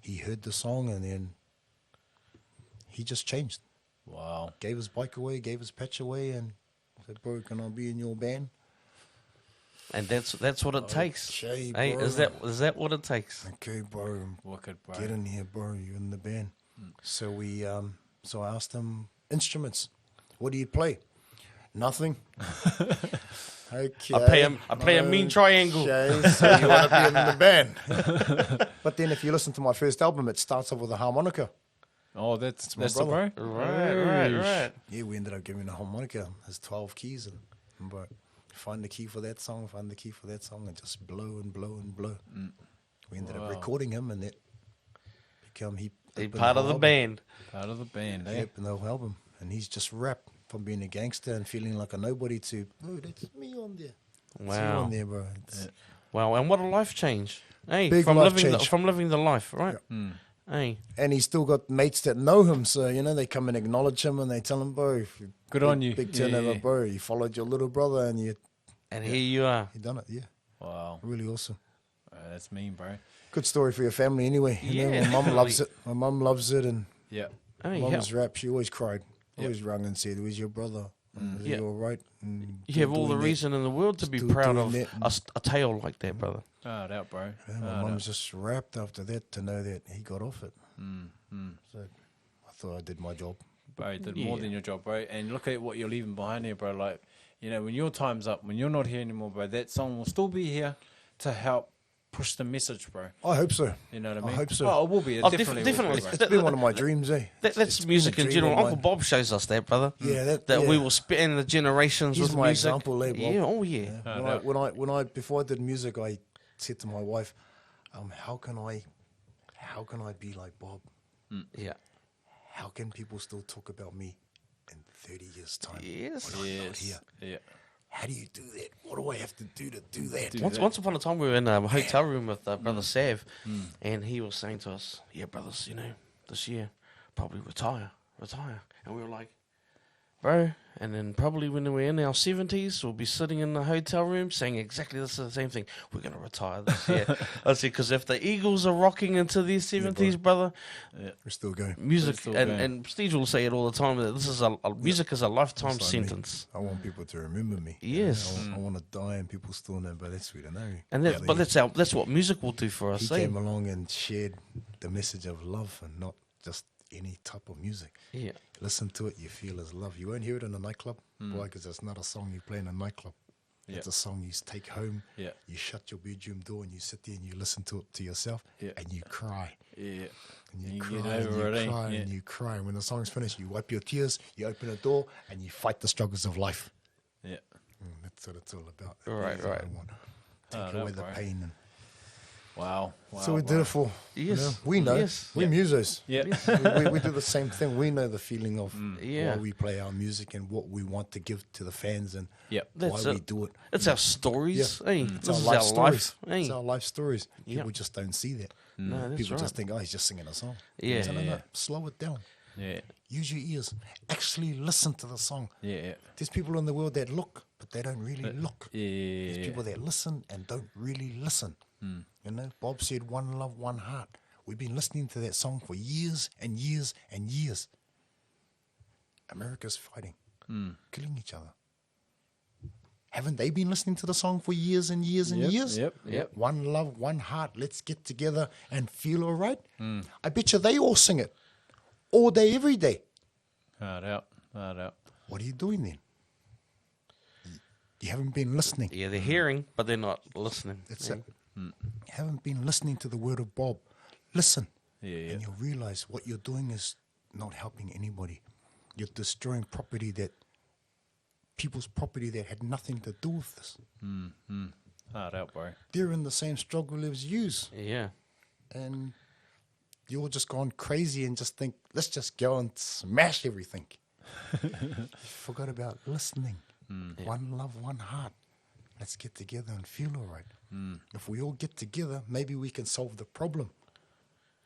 He heard the song and then he just changed. Wow. Gave his bike away, gave his patch away, and said, "Bro, can I be in your band?" And that's what it takes. Okay, Hey, bro. is that what it takes? Okay, bro. Wicked, bro. Get in here, bro. You're in the band. So so I asked him instruments. What do you play? Nothing. Okay. I play a mean triangle. Okay, so you want to be in the band. But then if you listen to my first album, it starts off with a harmonica. Oh, that's my the bro? brother. Right. Yeah, we ended up giving a harmonica. There's 12 keys, and but find the key for that song, find the key for that song, and just blow and blow and blow. We ended up recording him, and that become He's opened part of the album. band. Part of the band, He eh? opened the whole album, and he's just rap from being a gangster and feeling like a nobody to, oh, that's me on there. That's you Wow. on there, bro. It's, Wow, and what a life change. Hey, Big from life living change. from living the life, right? Hey. And he's still got mates that know him, so they come and acknowledge him, and they tell him, bro, Good on you. big Yeah, turnover, yeah. bro. You followed your little brother, and you And here you are. done it. Yeah, Wow. really awesome. That's mean, bro. Good story for your family, anyway. Yeah, My mum loves definitely. it. My mum loves it, and Yeah. Hey, mum yeah. was rap. She always cried, always rung and said, "Where's your brother? Is he Yeah. all right?" And You have all the doing that. reason in the world to be Still proud doing of that. a tale like that, brother. Hard out, bro. Yeah, my mum's just rapped after that to know that he got off it. So I thought I did my job. Bro, you did more Yeah. than your job, bro. And look at what you're leaving behind here, bro. Like, when your time's up, when you're not here anymore, bro, that song will still be here to help push the message, bro. I hope so. You know what I I mean? hope so. Oh, it will be. It Oh, definitely, definitely. will be, It's been one of my dreams, eh? That's It's music been a in dream general. of Uncle mine. Bob shows us that, brother. Yeah, That yeah. we will spend the generations He's with my music. example, eh, Bob? Yeah, oh yeah. When I before I did music, I said to my wife, how can I be like Bob? Yeah. How can people still talk about me in 30 years' time? Yes. when I'm not Yes. here? Yeah. How do you do that? What do I have to do that? Once upon a time, we were in a hotel room with Brother Sav, and he was saying to us, "Yeah, brothers, this year probably retire," and we were like, "Bro," and then probably when we're in our 70s, we'll be sitting in the hotel room saying exactly the same thing. We're gonna retire this year. I said, because if the Eagles are rocking into their 70s, brother, We're still going. music still and, going. and Steve will say it all the time that this is music is a lifetime It's like me. sentence. I want people to remember me. Yes. I want to die and people still know, but that's sweet. I know. And that's what music will do for He us. Eh? came along and shared the message of love and not just any type of music. Yeah. Listen to it, you feel his love. You won't hear it in a nightclub. Why? Because it's not a song you play in a nightclub. Yeah. It's a song you take home. Yeah. You shut your bedroom door and you sit there and you listen to it to yourself Yeah. and you cry. Yeah. And you You cry get and over you it, eh? cry Yeah. and you cry. And when the song's finished, you wipe your tears, you open a door and you fight the struggles of life. Yeah. That's what it's all about. Right, That's what right. I want. Take Oh, away no, the bro. pain. And Wow. so we did it for. Yes. We know. Yes. We're musos. Yeah. we do the same thing. We know the feeling of Yeah. why we play our music and what we want to give to the fans and Yeah. That's why it. we do it. It's our stories. Hey, It's this our is life our stories. life. Hey. It's our life stories. Yeah. People just don't see that. No, that's People right. just think, oh, he's just singing a song. Yeah. No, slow it down. Yeah. Use your ears. Actually listen to the song. Yeah. There's people in the world that look, but they don't really look. Yeah. There's people that listen and don't really listen. You know, Bob said, one love, one heart. We've been listening to that song for years and years and years. America's fighting, killing each other. Haven't they been listening to the song for years and years and years? Yep. One love, one heart. Let's get together and feel all right. I bet you they all sing it all day, every day. Hard out. What are you doing then? You haven't been listening. Yeah, they're hearing, but they're not listening. That's it. You haven't been listening to the word of Bob. Listen. Yeah. And you'll realize what you're doing is not helping anybody. You're destroying people's property that had nothing to do with this. Hard out, bro. They're in the same struggle as you. Yeah. And you're just gone crazy and just think, let's just go and smash everything. Forgot about listening. One love, one heart. Let's get together and feel all right. If we all get together, maybe we can solve the problem.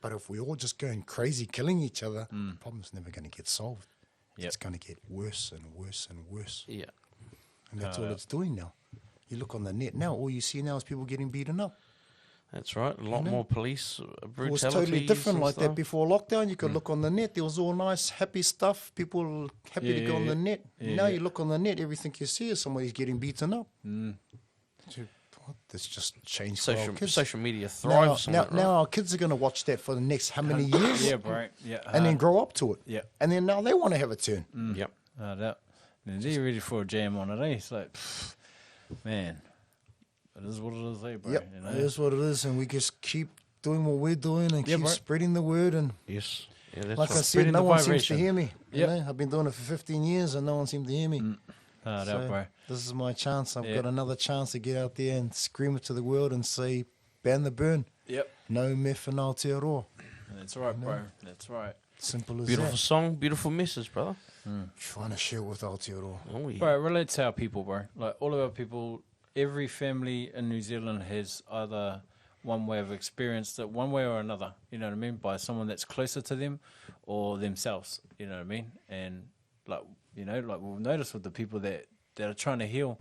But if we all just going crazy, killing each other, the problem's never going to get solved. It's going to get worse and worse and worse. Yeah. And that's all it's doing now. You look on the net now, all you see now is people getting beaten up. That's right. A lot more police brutality. It was totally different like that before lockdown. You could look on the net. There was all nice, happy stuff. People happy to go on the net. Now you look on the net, everything you see is somebody's getting beaten up. What? That's just changed for our kids. Social media thrives on it, Now right? our kids are going to watch that for the next how many years? Yeah, bro. Yeah. And then grow up to it. Yeah. And then now they want to have a turn. Yep. Hard out. And they're ready for a jam on it, eh? It's like, man, it is what it is, eh, bro? Yep, You know? it is what it is. And we just keep doing what we're doing and Yeah, keep bro. spreading the word. And Yes. Yeah, that's like I right. said, Spreading no the one seems to vibration. hear me. You Yep. know, I've been doing it for 15 years and no one seemed to hear me. Hard So out, bro. this is my chance. I've Yeah. got another chance to get out there and scream it to the world and say, ban the burn. Yep. No meth and Aotearoa. That's right, bro. That's right. Simple as Beautiful that. song, beautiful message, brother. Trying to share with Aotearoa. Oh, yeah. Bro, it relates to our people, bro. Like, all of our people, every family in New Zealand has either one way of experienced it, one way or another, you know what I mean, by someone that's closer to them or themselves, you know what I mean? And, like, you know, like we've noticed with the people that are trying to heal,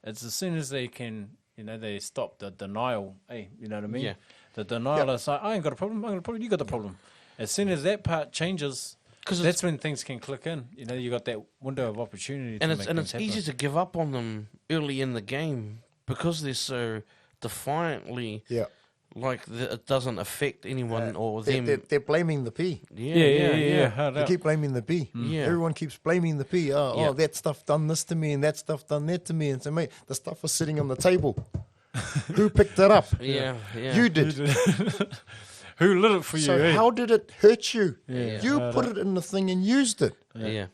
it's as soon as they can, you know, they stop the denial, you know what I mean? Yeah. The denial is like, I ain't got a problem, you got the problem. As soon as that part changes, 'Cause that's when things can click in. You know, you got that window of opportunity to And make it's things happen. easy to give up on them early in the game because they're so defiantly Yeah. like it doesn't affect anyone or them. They're blaming the P. Yeah. Hard They out. keep blaming the P. Yeah. Everyone keeps blaming the P. Oh, Yeah. that stuff done this to me and that stuff done that to me. And so, mate, the stuff was sitting on the table. Who picked it up? Yeah. You did. Who lit it for you? So eh? how did it hurt you? Yeah. You put it in the thing and used it. Yeah.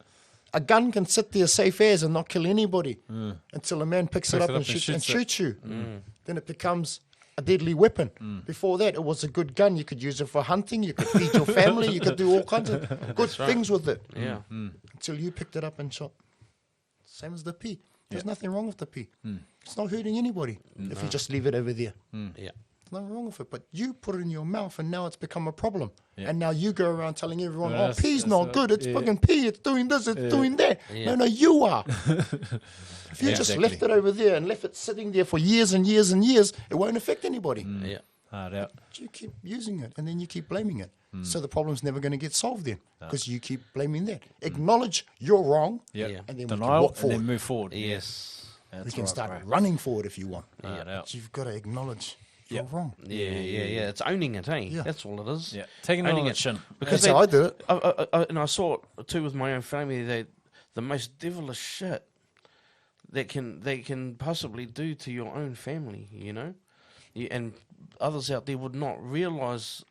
A gun can sit there safe as and not kill anybody until a man picks it up and shoots it. shoots you. Then it becomes a deadly weapon. Before that, it was a good gun. You could use it for hunting. You could feed your family. You could do all kinds of good things with it. Yeah. Until you picked it up and shot. Same as the P. There's nothing wrong with the P. It's not hurting anybody if you just leave it over there. Yeah. There's nothing wrong with it. But you put it in your mouth and now it's become a problem. And now you go around telling everyone, Well, oh, P's that's not good. It's fucking P. It's doing this. It's doing that. Yeah. No, you are. If you just exactly. left it over there and left it sitting there for years and years and years, it won't affect anybody. Yeah. Hard out. But you keep using it and then you keep blaming it. So the problem's never going to get solved then because you keep blaming that. Acknowledge you're wrong Yep. Yeah. and then we can Denial walk and forward. then move forward. Yes. That's We can right, start bro. running forward if you want. Hard out. But you've got to acknowledge you're Yep. wrong. Yeah. It's owning it, eh? Yeah. That's all it is. Yeah. Taking it on Owning the it. chin. Because That's how I did it. and I saw it too with my own family. The most devilish shit that they can possibly do to your own family, you know, and others out there would not realise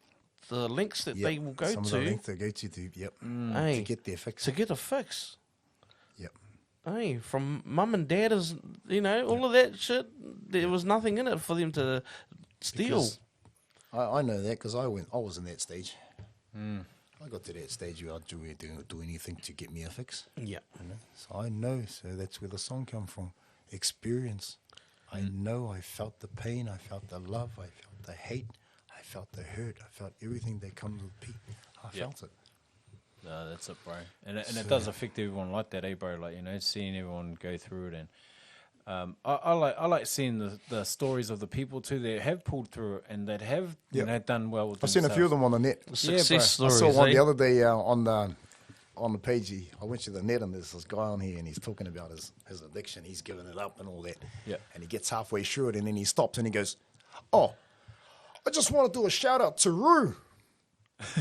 the lengths that they will go Some of the to, length they go to, eh, to get their fix. to get a fix. Yep. Hey, from mum and dad is, you know, all of that shit. There was nothing in it for them to steal. Because I know that because I was in that stage. I got to that stage where I'd do anything to get me a fix. Yeah. You know? So I know. So that's where the song come from. Experience. I know. I felt the pain. I felt the love. I felt the hate. I felt the hurt. I felt everything that comes with P. I felt it. No, that's it, bro. And it does affect everyone like that, bro? Like, you know, seeing everyone go through it. And I like seeing the stories of the people too that have pulled through it and that have you know done well with I've seen a few of them on the net. Success I stories. saw one the other day on the page. I went to the net and there's this guy on here and he's talking about his addiction. He's giving it up and all that. Yeah. And he gets halfway through it and then he stops and he goes, "Oh, I just want to do a shout out to Rue.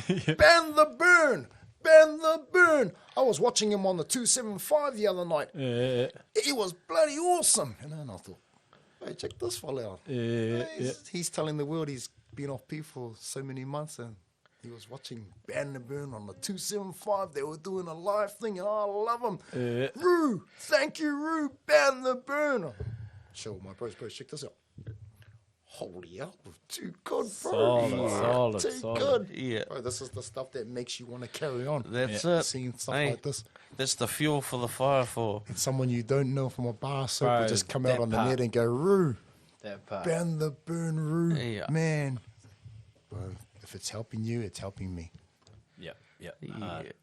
Ban the burn. Ban the burn. I was watching him on the 275 the other night. He was bloody awesome." And then I thought, hey, check this fella out. He's telling the world he's been off P for so many months and he was watching Ban the Burn on the 275. They were doing a live thing and I love him. Rue, thank you, Rue. Ban the Burn. Show my bros, check this out. Holy hell, too good, bro. Solid. Good. Yeah. Bro, this is the stuff that makes you want to carry on. That's it. Seeing stuff Hey, like this. That's the fuel for the fire for. And someone you don't know from a bar circle Bro, just come out that on the part. net and go, Rue, That part. ban the burn, Rue. Yeah. Man. Bro, if it's helping you, it's helping me. Yeah.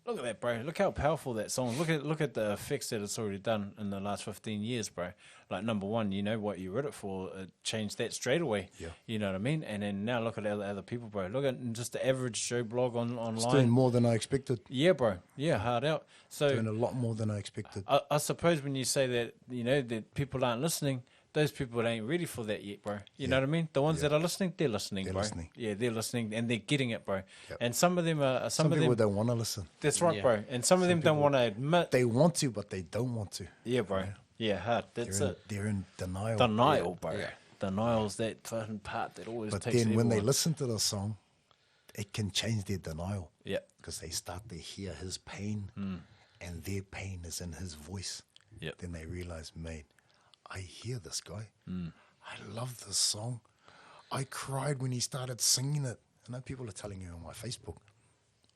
Look at that, bro. Look how powerful that song. Look at the effects that it's already done in the last 15 years, bro. Like, number one, you know what you wrote it for. It changed that straight away. Yeah. You know what I mean? And then now look at other people, bro. Look at just the average Joe blog online. It's doing more than I expected. Yeah, bro. Yeah, hard out. So Doing a lot more than I expected. I suppose when you say that, you know, that people aren't listening, those people ain't ready for that yet, bro. You know what I mean? The ones that are listening, they're listening, They're bro. listening. Yeah, they're listening and they're getting it, bro. Yep. And some of them are Some of people them. don't want to listen. That's right, Yeah. bro. And some of them don't people- want to admit. They want to, but they don't want to. Yeah, bro. Yeah, hard. That's it. They're in denial. Denial, bro. Denial's that fucking part that always But takes then when they everyone. listen to the song, it can change their denial. Yeah. Because they start to hear his pain and their pain is in his voice. Yep. Then they realize, mate, I hear this guy. I love this song. I cried when he started singing it. I know people are telling you on my Facebook.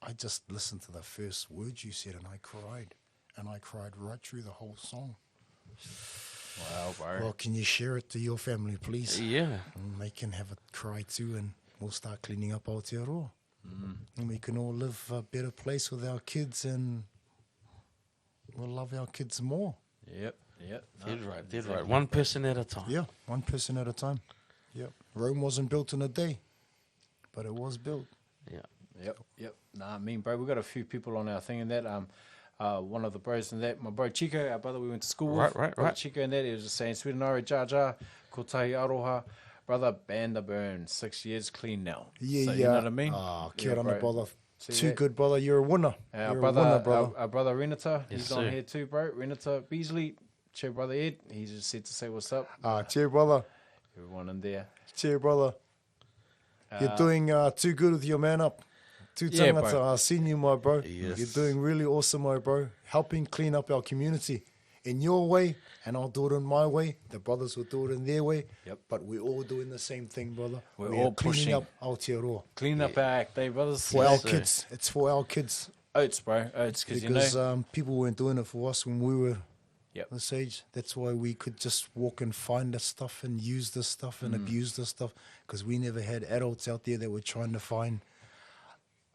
I just listened to the first words you said and I cried. And I cried right through the whole song. Wow, bro. Well, can you share it to your family, please? Yeah. And they can have a cry too, and we'll start cleaning up Aotearoa. And we can all live a better place with our kids, and we'll love our kids more. Yep. Dead right. One person at a time. Yeah, one person at a time. Yep. Rome wasn't built in a day, but it was built. Yeah. Yep. Nah, I mean, bro, we got a few people on our thing and that. One of the bros in that, my bro Chico, our brother we went to school with. Right. Chico and that, he was just saying, Sweden Ira Jar Jar, Kotahi Aroha, brother, ban the burn, 6 years clean now. Yeah, so, yeah. You know what I mean? Ah, Yeah, kia ora, bro. brother. See Too that? good, brother. You're a winner. Our You're brother, a winner, brother. Our brother Renata, Yes, he's on sir. here too, bro. Renata Beasley, cheer brother Ed, he just said to say what's up. Cheer, brother. Everyone in there. Cheer, brother. You're doing too good with your man up. Too Yeah, tangata. bro. I've seen you, my bro. Yes. You're doing really awesome, my bro. Helping clean up our community in your way, and I'll do it in my way. The brothers will do it in their way. Yep. But we're all doing the same thing, brother. We're We all are cleaning pushing. up Aotearoa. Clean up our act, eh, brothers? For our sir. kids. It's for our kids. Oats, bro. Oats, because you know. Because people weren't doing it for us when we were Yep. this age. That's why we could just walk and find this stuff and use this stuff and abuse this stuff, because we never had adults out there that were trying to find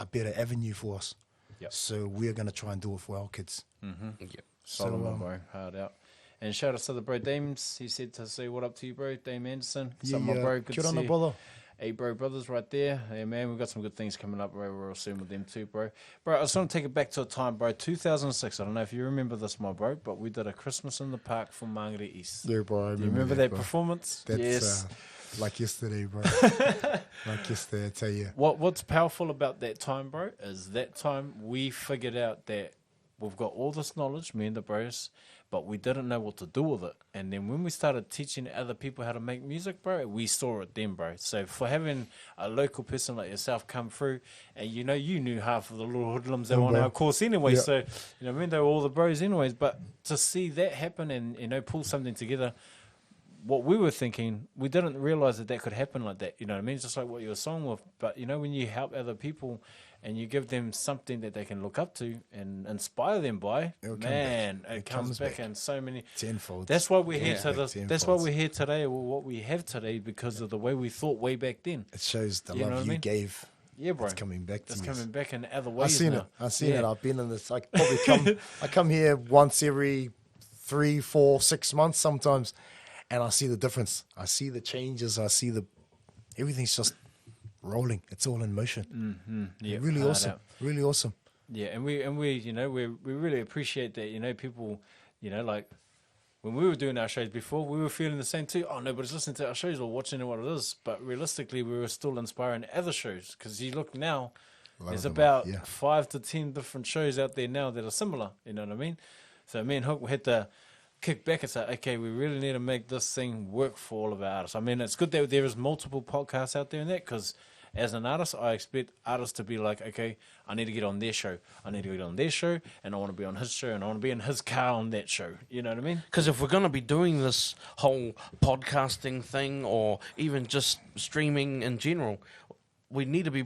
a better avenue for us. Yep. So we're going to try and do it for our kids. Yep. Solomon, bro. Hard out. And shout out to the bro Dames. He said to say what up to you, bro. Dame Anderson. Some my bro. Good Kia to ora, see you. brother. Hey, bro, brothers right there. Hey, man, we've got some good things coming up, bro. Real soon with them too, bro. Bro, I just want to take it back to a time, bro. 2006. I don't know if you remember this, my bro, but we did a Christmas in the Park for Mangere East. Yeah, bro. I Do you remember that bro. performance? That's yes. like yesterday, bro. Like yesterday, I tell you. What's powerful about that time, bro, is that time we figured out that we've got all this knowledge, me and the bros, but we didn't know what to do with it. And then when we started teaching other people how to make music, bro, we saw it then, bro. So for having a local person like yourself come through, and you know, you knew half of the little hoodlums that were on bro. our course anyway, Yeah. so, you know what I mean, they were all the bros anyways, but to see that happen and, you know, pull something together, what we were thinking, we didn't realize that that could happen like that. You know what I mean? It's just like what you were saying with. But, you know, when you help other people and you give them something that they can look up to and inspire them by, It'll come man, back. it comes back and so many. Tenfold. That's why we're here Yeah. to this. Tenfold. That's why we're here today, or what we have today, because of the way we thought way back then. It shows the You know love what I you mean? gave Yeah, bro. It's coming back to It's you. coming back in other I've ways seen now. it. I've seen it. I've been in this. I probably come here once every 3, 4, 6 months sometimes, and I see the difference. I see the changes. I see everything's just rolling. It's all in motion. Yeah, Really hard awesome. out. Really awesome. Yeah, and we you know, we really appreciate that, you know, people, you know, like when we were doing our shows before, we were feeling the same too. Oh, nobody's listening to our shows or watching what it is. But realistically, we were still inspiring other shows, because you look now, there's of them about are, yeah. 5 to 10 different shows out there now that are similar. You know what I mean? So me and Hook had to kick back and say, okay, we really need to make this thing work for all of our artists. I mean, it's good that there is multiple podcasts out there and that, because as an artist, I expect artists to be like, okay, I need to get on their show. I need to get on their show, and I want to be on his show, and I want to be in his car on that show. You know what I mean? Because if we're going to be doing this whole podcasting thing, or even just streaming in general, we need to be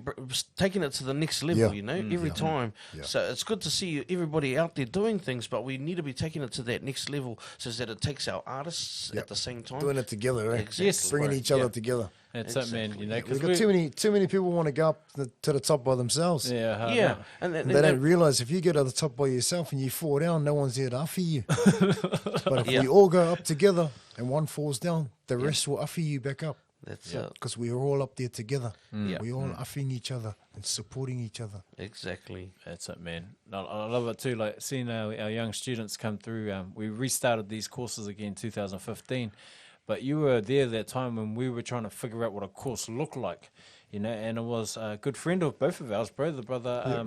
taking it to the next level, Yeah. you know, every time. Yeah. So it's good to see everybody out there doing things, but we need to be taking it to that next level so that it takes our artists at the same time. Doing it together, eh? Exactly. Yes, Bringing bro. each other Yeah. together. That's it, man. You know, We've because got too many people want to go up to the top by themselves. Yeah, hard Yeah. out. And And they don't realise if you get to the top by yourself and you fall down, no one's there to offer you. But if Yeah. we all go up together and one falls down, the rest will offer you back up. That's it. Because we're all up there together. Yeah. We're all offering each other and supporting each other. Exactly. That's it, man. I love it too. Like seeing our young students come through. We restarted these courses again in 2015, but you were there that time when we were trying to figure out what a course looked like, you know. And it was a good friend of both of ours, bro, the brother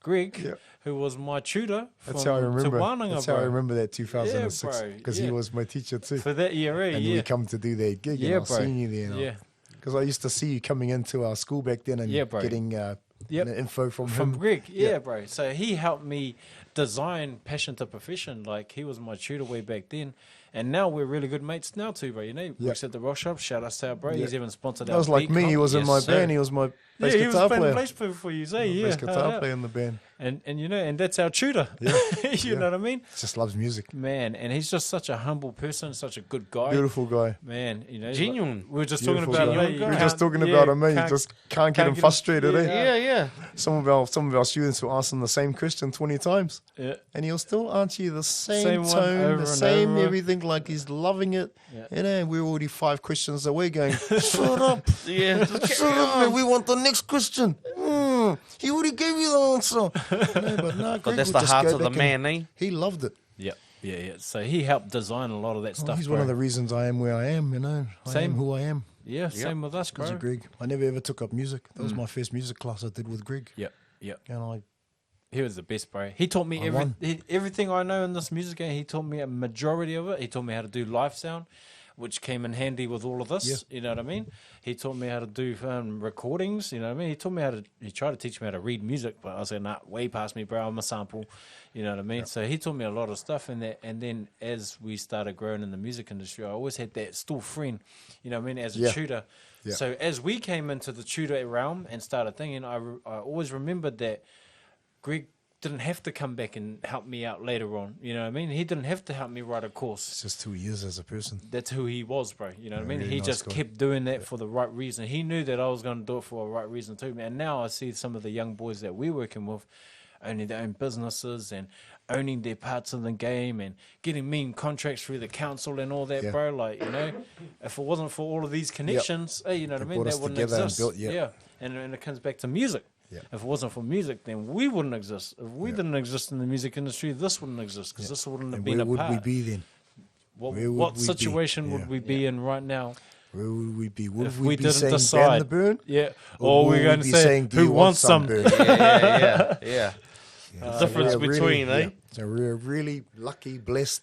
Greg, Yeah. who was my tutor. That's from how I remember. Tawananga, That's bro. how I remember that 2006 Yeah, bro. because Yeah. he was my teacher too. For that year, eh? And Yeah, we come to do that gig, Yeah, and I bro. seen you there. yeah. Because I used to see you coming into our school back then and Yeah, bro. getting Yep. the info from From him. Greg, yeah, bro. So he helped me design Passion to Profession. Like, he was my tutor way back then. And now we're really good mates now too, bro. You know, he works at the rock shop. Shout out to our bro. He's even sponsored That our was like beat me. He comp. was in Yes, my sir. band. He was my bass Yeah, he was guitar playing player. bass for you, say, yeah. Bass guitar player in the band. And you know, and that's our tutor. You know what I mean? Just loves music. Man, and he's just such a humble person, such a good guy. Beautiful guy. Man, you know. Genuine. We were just Beautiful talking about guy. him. We were just talking about him, man. You just can't get him frustrated, eh? Yeah, yeah. Some of our students will ask him the same question 20 times. Yeah. And he'll still answer you the Same same one tone, over the and same over. everything, like he's loving it. Yeah. You know, we're already 5 questions away going, shut up. Yeah. Shut up, man. We want the next question. He already gave you the answer. No, but no, But Greg that's would the just heart go of the back and- man, eh? He loved it. Yeah, yeah, yeah. So he helped design a lot of that stuff. He's bro. one of the reasons I am where I am, you know. I Same. am who I am. Yeah, same with us, Because bro. of Greg. I never ever took up music. That was my first music class I did with Greg. Yep, yep. And He was the best, bro. He taught me won. everything I know in this music game. He taught me a majority of it. He taught me how to do live sound, which came in handy with all of this. Yeah. You know what I mean? He taught me how to do recordings. You know what I mean? He taught me he tried to teach me how to read music, but I was like, nah, way past me, bro. I'm a sample. You know what I mean? So he taught me a lot of stuff in that. And then as we started growing in the music industry, I always had that still friend, you know what I mean, as a Yeah. tutor. Yeah. So as we came into the tutor realm and started thinking, I always remembered that Greg didn't have to come back and help me out later on. You know what I mean? He didn't have to help me write a course. it's just who he is as a person. That's who he was, bro. You know what I mean? really He nice just guy. kept doing that for the right reason. He knew that I was going to do it for a right reason too, man. Now I see some of the young boys that we're working with owning their own businesses and owning their parts of the game and getting mean contracts through the council and all that, Yeah. bro. Like, you know, if it wasn't for all of these connections, hey, you know what I They mean? brought That us wouldn't together and exist. built- yeah. Yeah. And it comes back to music. Yeah. If it wasn't for music, then we wouldn't exist. If we didn't exist in the music industry, this wouldn't exist because this wouldn't have And been where a would part. we be then? What, where would what we be? situation would Yeah. we be in right now? Where would we be? Would If we we be didn't saying decide. ban the burn? Yeah. Or Or would we're we going to be say, saying, do who you want wants some? burn? Yeah. The difference we're between, really, eh? So we're really lucky, blessed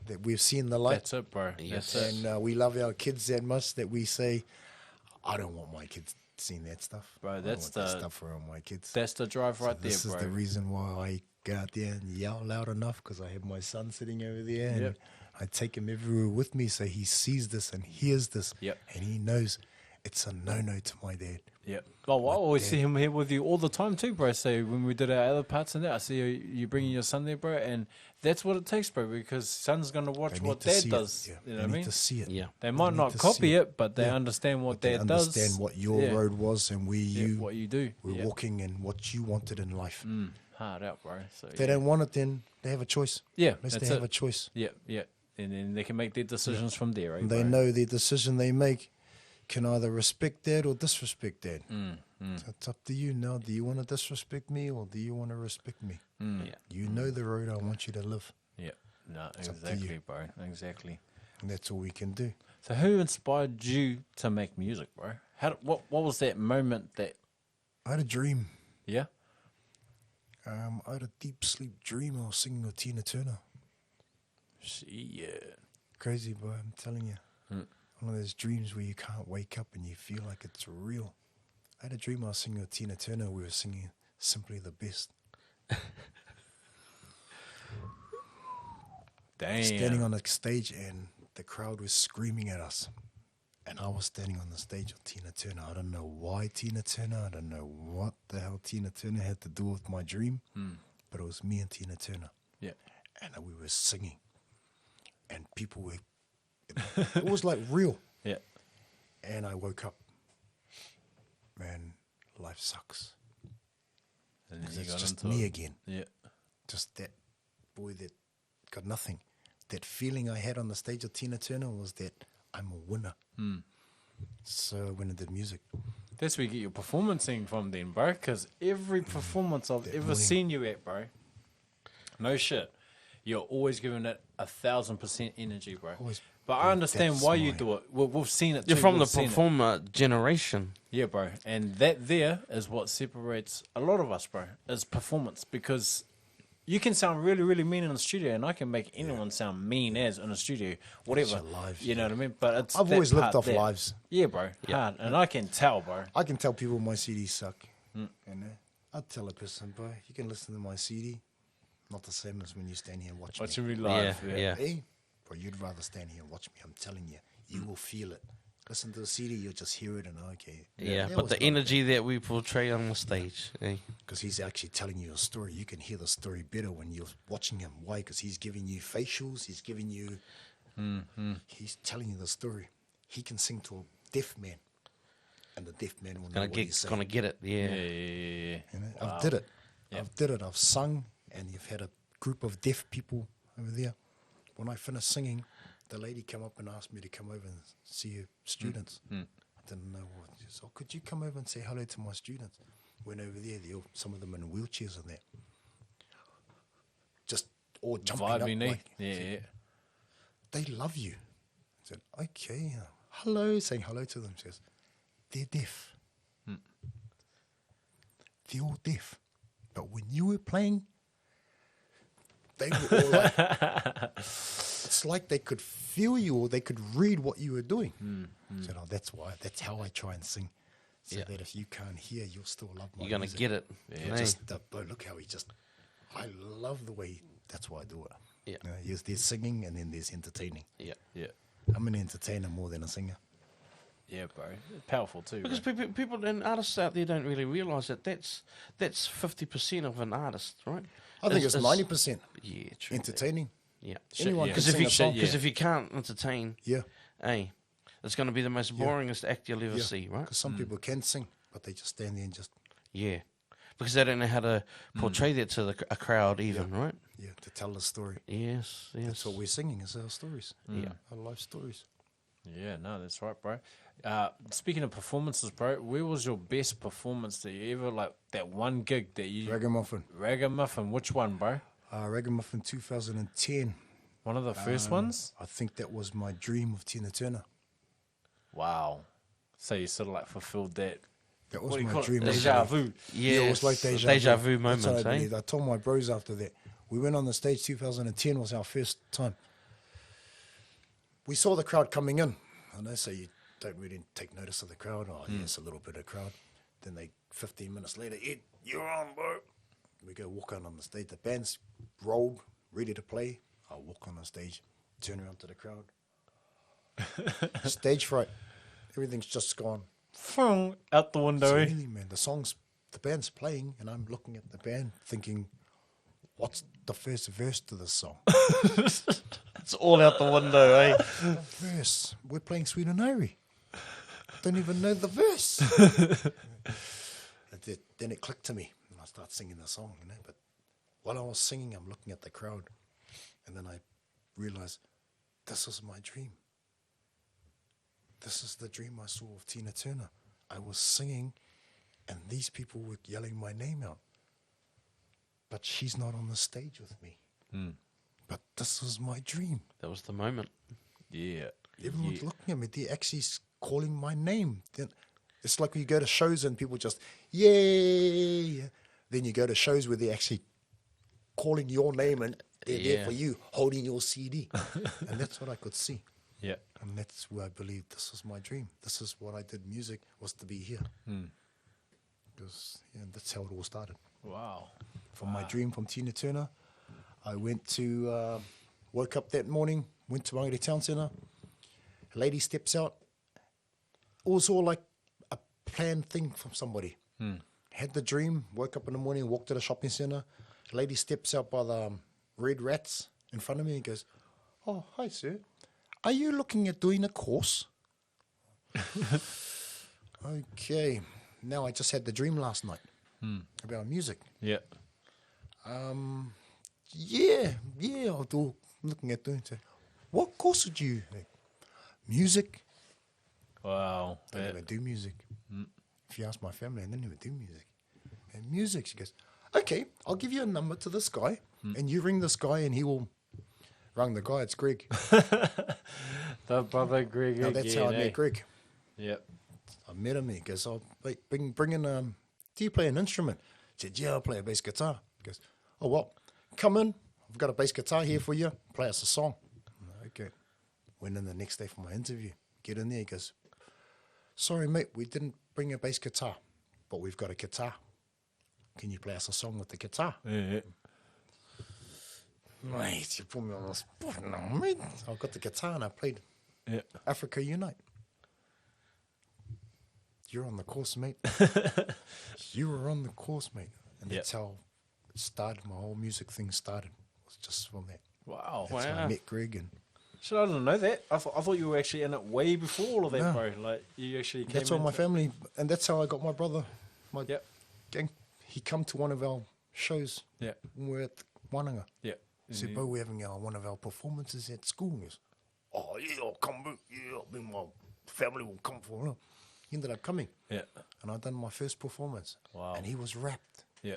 that we've seen the light. That's it, bro. Yes. That's it. And we love our kids that much that we say, I don't want my kids seeing that stuff. Bro, I don't that's want that the- stuff around my kids. That's the drive right This there, is bro. the reason why I go out there and yell loud enough because I have my son sitting over there and Yep. I take him everywhere with me so he sees this and hears this Yep. and he knows it's a no-no to my dad. Yeah. Well, I always see him here with you all the time too, bro. So when we did our other parts and that, I see you bringing your son there, bro, and that's what it takes, bro, because son's gonna watch They need what to dad see does. it. Yeah. You know They what I need mean? to see it. Yeah. They might need not to copy see it, but they Yeah. understand what They dad does. understand what your Yeah. road was and where Yeah, you what you do. were Yeah. walking and what you wanted in life. Hard out, bro. So If they don't want it, then they have a choice. yeah, At least that's they have it. a choice. Yeah, yeah. And then they can make their decisions from there, right? And they bro? know their decision they make can either respect dad or disrespect dad. So it's up to you now. Do you want to disrespect me or do you want to respect me? Yeah. You know the road I want you to live. Yeah. No, up to exactly, you. bro. Exactly. And that's all we can do. So who inspired you to make music, bro? What was that moment that I had a dream. yeah? I had a deep sleep dream. I was singing with Tina Turner. Yeah. Crazy, boy, I'm telling you. One of those dreams where you can't wake up and you feel like it's real. I had a dream I was singing with Tina Turner. We were singing Simply the Best. Damn. Standing on the stage and the crowd was screaming at us. And I was standing on the stage with Tina Turner. I don't know why Tina Turner. I don't know what the hell Tina Turner had to do with my dream. But it was me and Tina Turner. Yeah. And we were singing. And people were... It was like real. Yeah. And I woke up. Man, life sucks. And then 'Cause you it's got just into me it. again. Yeah. Just that boy that got nothing. That feeling I had on the stage of Tina Turner was that I'm a winner. So I went and did music. That's where you get your performancing from then, bro. Because every performance I've ever morning. seen you at, bro, no shit, you're always giving it 1,000% energy, bro. Always But I been understand that why you smart. do it. We've seen it. You're too. from the We've seen it. performer generation. Yeah, bro. And that there is what separates a lot of us, bro, is performance. Because you can sound really, really mean in the studio, and I can make anyone sound mean as in a studio, whatever. your lives, you know what I mean? But it's I've that always lived part off there. lives. Yeah, bro. Hard. And I can tell, bro. I can tell people my CDs suck. You know? I'd tell a person, bro, you can listen to my CD. Not the same as when you stand here and watch Watching me. me live. Yeah. Hey, bro, you'd rather stand here and watch me. I'm telling you. You will feel it. Listen to the CD, you'll just hear it and okay. Yeah, that but was the not energy that we portray on the stage. Eh? because he's actually telling you a story. You can hear the story better when you're watching him. Why? Because he's giving you facials. He's giving you. He's telling you the story. He can sing to a deaf man, and the deaf man will know what he's saying. Gonna get it. Yeah. Yeah. You know? I've did it. Yeah. I've did it. I've sung, and you've had a group of deaf people over there. When I finished singing, the lady came up and asked me to come over and see her students. I didn't know what. She said, "Oh, could you come over and say hello to my students?" Went over there. Some of them in wheelchairs and that. Just all jumping up. Vibing, eh? Like, Yeah. they love you. I said, okay, hello, saying hello to them. She says, they're deaf. They're all deaf. But when you were playing, they were all like, it's like they could feel you or they could read what you were doing. I said, oh, that's why, that's how I try and sing. So Yeah. that if you can't hear, you'll still love my You're gonna music. get it. Yeah, eh? just but look how he just. I love the way. That's why I do it. Yeah. There's singing and then there's entertaining. Yeah. Yeah. I'm an entertainer more than a singer. Yeah, bro. Powerful too. Because bro. people and artists out there don't really realise that that's 50% of an artist, right? I think Is- it's is- 90% Yeah, true. entertaining. Yeah. Anyone yeah. can Because sing a song. if you can't entertain, Yeah, it's going to be the most boringest act you'll ever yeah. see, right? Because some people can sing, but they just stand there and just Yeah. Because they don't know how to portray that to a crowd, even, right? to tell the story. Yes. That's what we're singing is our stories. Yeah. Our life stories. Yeah, no, that's right, bro. Speaking of performances, bro, where was your best performance that you ever, like, that one gig that you... Ragamuffin. Ragamuffin, which one, bro? Ragamuffin 2010. One of the first ones? I think that was my dream of Tina Turner. Wow. So you sort of, like, fulfilled that... That What was do you my call dream. it? Deja vu. Yeah, it was like deja, deja vu. vu That's moments, what I eh? believed. I told my bros after that. We went on the stage 2010 was our first time. We saw the crowd coming in. I know, so you don't really take notice of the crowd. Oh, yeah, it's a little bit of crowd. Then 15 minutes later, Ed, you're on, bro. We go walk out on the stage. The band's rolled, ready to play. I walk on the stage, turn around to the crowd. Stage fright. Everything's just gone. out the window. So eh? really, man, the band's playing, and I'm looking at the band thinking, what's the first verse to this song? It's all out the window, eh? The verse. We're playing Sweet and Irie. Don't even know the verse. Then it clicked to me, and I start singing the song, you know. But while I was singing, I'm looking at the crowd, and then I realized, this is my dream. This is the dream I saw of Tina Turner. I was singing, and these people were yelling my name out. But she's not on the stage with me. But this was my dream. That was the moment. Yeah. Everyone's looking at me. They're actually calling my name. Then it's like when you go to shows and people just, yay. Then you go to shows where they're actually calling your name and they're there for you, holding your CD. And that's what I could see. Yeah. And that's where I believe this was my dream. This is what I did music, was to be here. Because that's how it all started. Wow. From my dream from Tina Turner, I went to, woke up that morning, went to Māngere Town Centre. A lady steps out. It was all like a planned thing from somebody. Had the dream, woke up in the morning, walked to the shopping centre. A lady steps out by the red rats in front of me and goes, oh, hi, sir. Are you looking at doing a course? Okay. Now I just had the dream last night about music. Yeah. Yeah, I'll do looking at doing it. What course would you have? Music? Wow. I don't even do music. If you ask my family, I don't even do music. And music, she goes, okay, I'll give you a number to this guy, and you ring this guy, and he will rung the guy. It's Greg. The brother Greg. Now that's how I eh? met Greg. Yep. I met him. He goes, "Oh, wait, bring in. Do you play an instrument?" I said, "Yeah, I play a bass guitar." He goes, "Oh, well, come in. I've got a bass guitar here for you. Play us a song." Okay. Went in the next day for my interview. Get in there. He goes, "Sorry, mate, we didn't bring a bass guitar, but we've got a guitar. Can you play us a song with the guitar?" Yeah. Mate, you put me on the spot now, mate. So I got the guitar and I played Yeah. Africa Unite. You're on the course, mate. You were on the course, mate. And that's how it started. My whole music thing started. It was just from that. Wow. That's when I met Greg. And Shit, I didn't know that. I thought you were actually in it way before all of that, No. bro. Like, you actually came that's all my into- family. And that's how I got my brother. My Yep. gang. He come to one of our shows. Yeah. When we're at Wananga. Yeah. He said, "Bro, we're having one of our performances at school." He goes, "Oh, yeah, I'll come, bro. Yeah, I mean, my family will come for it." He ended up coming. Yeah. And I done my first performance. Wow. And he was rapped. Yeah.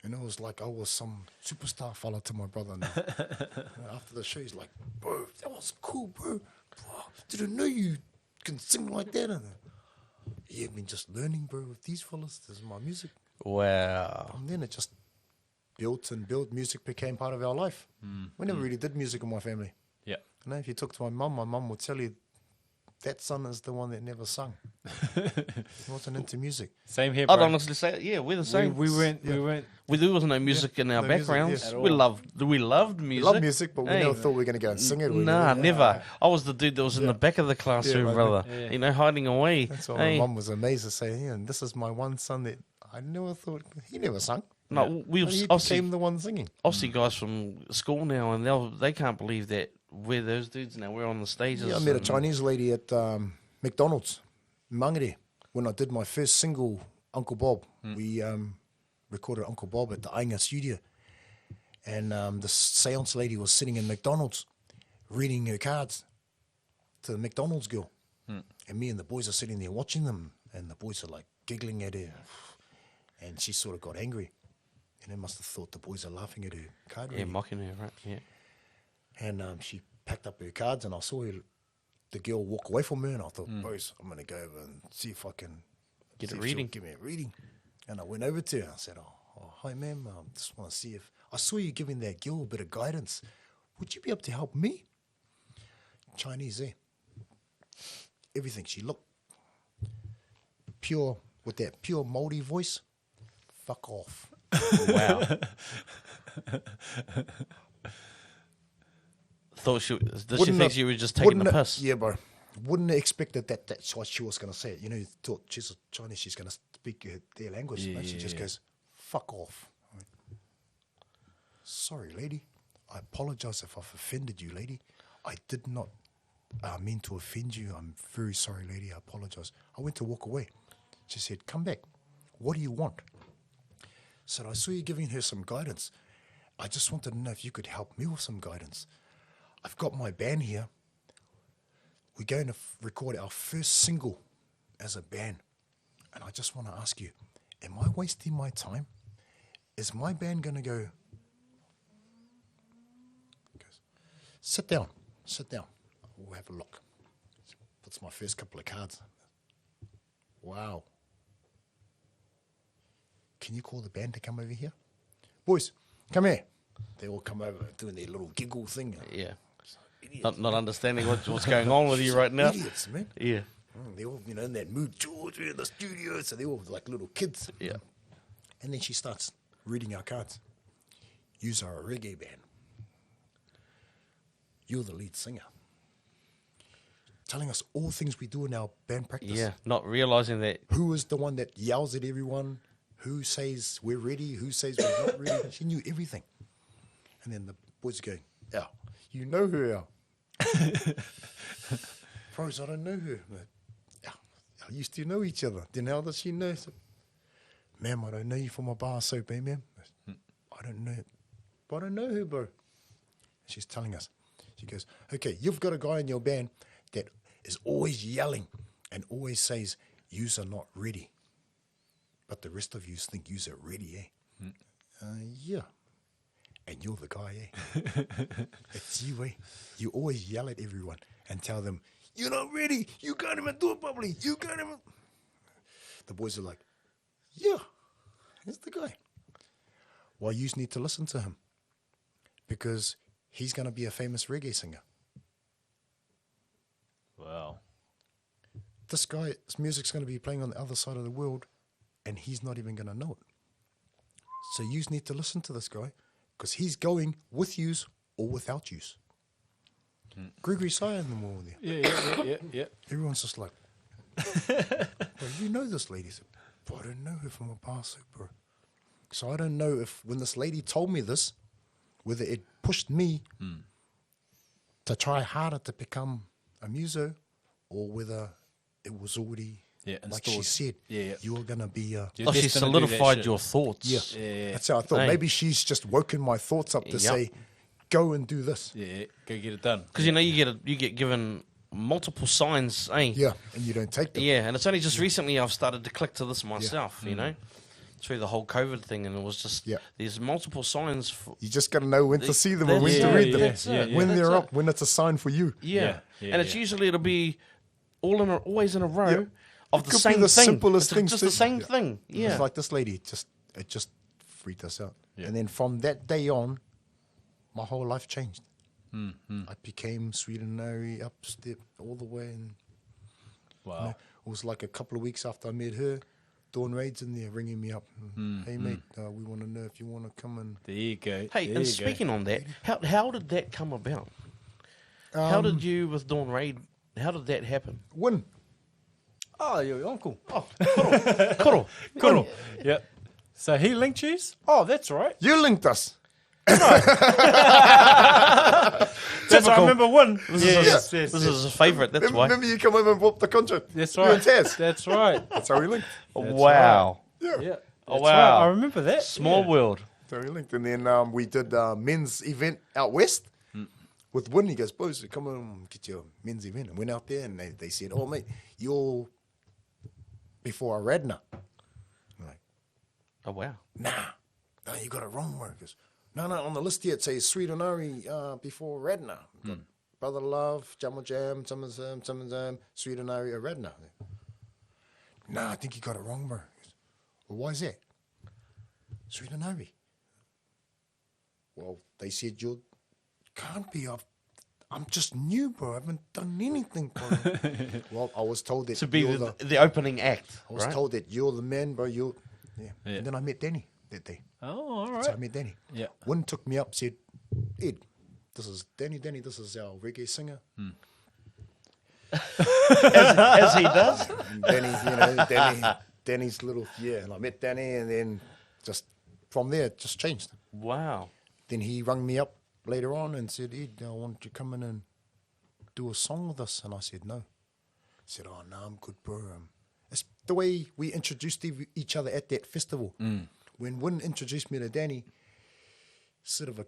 And it was like I was some superstar fella to my brother now. And after the show, he's like, "Bro, that was cool, bro. Didn't know you can sing like that." And yeah, I've been just learning, bro, with these fellas. This is my music. Wow. And then it just built and built. Music became part of our life. We never really did music in my family. Yeah. You know, if you talk to my mum would tell you that son is the one that never sung. He wasn't into music. Same here, bro. I'd honestly say, yeah, we're the same. We weren't. There was no music in our no music, backgrounds. yeah. At We all. loved music. We love music, but we Hey. never thought we were going to go and sing it. Nah, never. I was the dude that was in the back of the classroom, right brother. there. Yeah. You know, hiding away. That's why Hey. my mum was amazed to say, "Yeah, and this is my one son that I never thought he never sung. No, we But he Aussie, became the one singing." Aussie guys from school now, and they can't believe that we're those dudes now. We're on the stages. Yeah, I met a and- Chinese lady at McDonald's, Māngere, when I did my first single, Uncle Bob. We recorded Uncle Bob at the Ainga studio. And the seance lady was sitting in McDonald's reading her cards to the McDonald's girl. And me and the boys are sitting there watching them. And the boys are like giggling at her. And she sort of got angry. And they must have thought the boys are laughing at her card Yeah, reading. mocking her, right? Yeah. And she packed up her cards, and I saw her, the girl walk away from her, and I thought, boys, I'm going to go over and see if I can Get see a if she'll reading. Give me a reading. And I went over to her, and I said, oh hi, ma'am, just want to see if, I saw you giving that girl a bit of guidance. Would you be able to help me? Chinese, eh? Everything. She looked pure, with that pure Māori voice. Fuck off. Wow. Thought she did she Wouldn't think it- you were just taking wouldn't the it- piss? Yeah, bro. wouldn't have expected that that's what she was going to say. You know, you thought she's a Chinese, she's going to speak their language. Yeah, no? She just yeah. goes, fuck off. I went, sorry, lady. I apologize if I've offended you, lady. I did not mean to offend you. I'm very sorry, lady. I apologize. I went to walk away. She said, come back. What do you want? So I saw you giving her some guidance. I just wanted to know if you could help me with some guidance. I've got my band here. We're going to record our first single as a band. And I just want to ask you, am I wasting my time? Is my band going to go... Sit down. We'll have a look. That's my first couple of cards. Wow. Can you call the band to come over here? Boys, come here. They all come over doing their little giggle thing. Yeah. Idiots. Not understanding what's going on with you right now. Idiots, man. Yeah. They're all, in that mood. George, we're in the studio. So they're all like little kids. Yeah. And then she starts reading our cards. You are a reggae band. You're the lead singer. Telling us all things we do in our band practice. Yeah. Not realizing that. Who is the one that yells at everyone? Who says we're ready? Who says we're not ready? She knew everything. And then the boys are going, Al, you know her, Al. Bros, I don't know her. Al, I used to know each other. Then how does she know? So, ma'am, I don't know you from a bar soap, eh, ma'am? I don't know. But I don't know her, bro. She's telling us. She goes, okay, you've got a guy in your band that is always yelling and always says, yous are not ready. But the rest of you think yous are ready, eh? Yeah. And you're the guy, eh? It's you, eh? You always yell at everyone and tell them, you're not ready. You can't even do it properly. You can't even. The boys are like, yeah, he's the guy. Well, yous need to listen to him because he's going to be a famous reggae singer. Wow. This guy's music's going to be playing on the other side of the world and he's not even going to know it. So yous need to listen to this guy because he's going with yous or without yous. Gregory Sire and them all there. Yeah. Everyone's just like, bro, you know this lady. I said, bro, I don't know her from a bar soap, bro. So I don't know if when this lady told me this, whether it pushed me to try harder to become a muso or whether it was already, like she said, you were going to be a... You're Oh, she destined to do that solidified shit. your thoughts. Yeah. That's how I thought. Hey. Maybe she's just woken my thoughts up to Yep. say, go and do this. Yeah, go get it done. Because you get given multiple signs, eh? Yeah, and you don't take them. Yeah, and it's only just recently I've started to click to this myself, you know, through the whole COVID thing, and it was just there's multiple signs. You just got to know when to see them and when That's to it. read them. That's it. When That's they're it. up, when it's a sign for you. Yeah, Yeah, and it's yeah. usually it'll be always in a row Yeah. of It the could be same the thing. simplest It's things just too. the same Yeah. thing. Yeah, It's like this lady, it just freaked us out. Yeah. And then from that day on, my whole life changed. I became sweet and Irie, up step all the way. And Wow. it was like a couple of weeks after I met her, Dawn Raid's in there ringing me up. Hey, mate, we want to know if you want to come and... There you go. Hey, there and you speaking on that, how did that come about? How did you with Dawn Raid? How did that happen? Win. go. Oh, your uncle. Oh, Koro. Cool. Yep. So he linked you? Oh, that's right. You linked us. That's right. I remember one. This is a favourite. That's why. Remember you come over and bought the contract? That's You right. and Taz. That's right. That's how we linked. Wow. Yeah. Oh, That's wow. right. I remember that. Small world. So we linked. And then we did men's event out west with Win. He goes, boys, come on and get your men's event. And went out there and they said, oh, mate, you're before Aradna. I'm like, Oh, wow. nah, you got it wrong, Marcus. No, on the list here it says Sweet and Irie before Aradna. Got Brother Love, Jamal Jam, Jam, Sweet and Irie, Aradna. Nah, I think you got it wrong, bro. Well, why is that? Sweet and Irie. Well, they said you can't be. I'm just new, bro. I haven't done anything, bro. Well, I was told that To be you're the opening act. I was right? told that you're the man, bro. Yeah. Yeah. And then I met Danny that day. Oh, all right. So I met Danny. Yeah. One took me up, said, Ed, this is Danny, this is our reggae singer. as he does. And Danny, Danny's little, and I met Danny, and then just from there, it just changed. Wow. Then he rang me up later on and said, Ed, I want you to come in and do a song with us. And I said, no. He said, oh, no, I'm good, bro. It's the way we introduced each other at that festival. When Win introduced me to Danny, sort of a...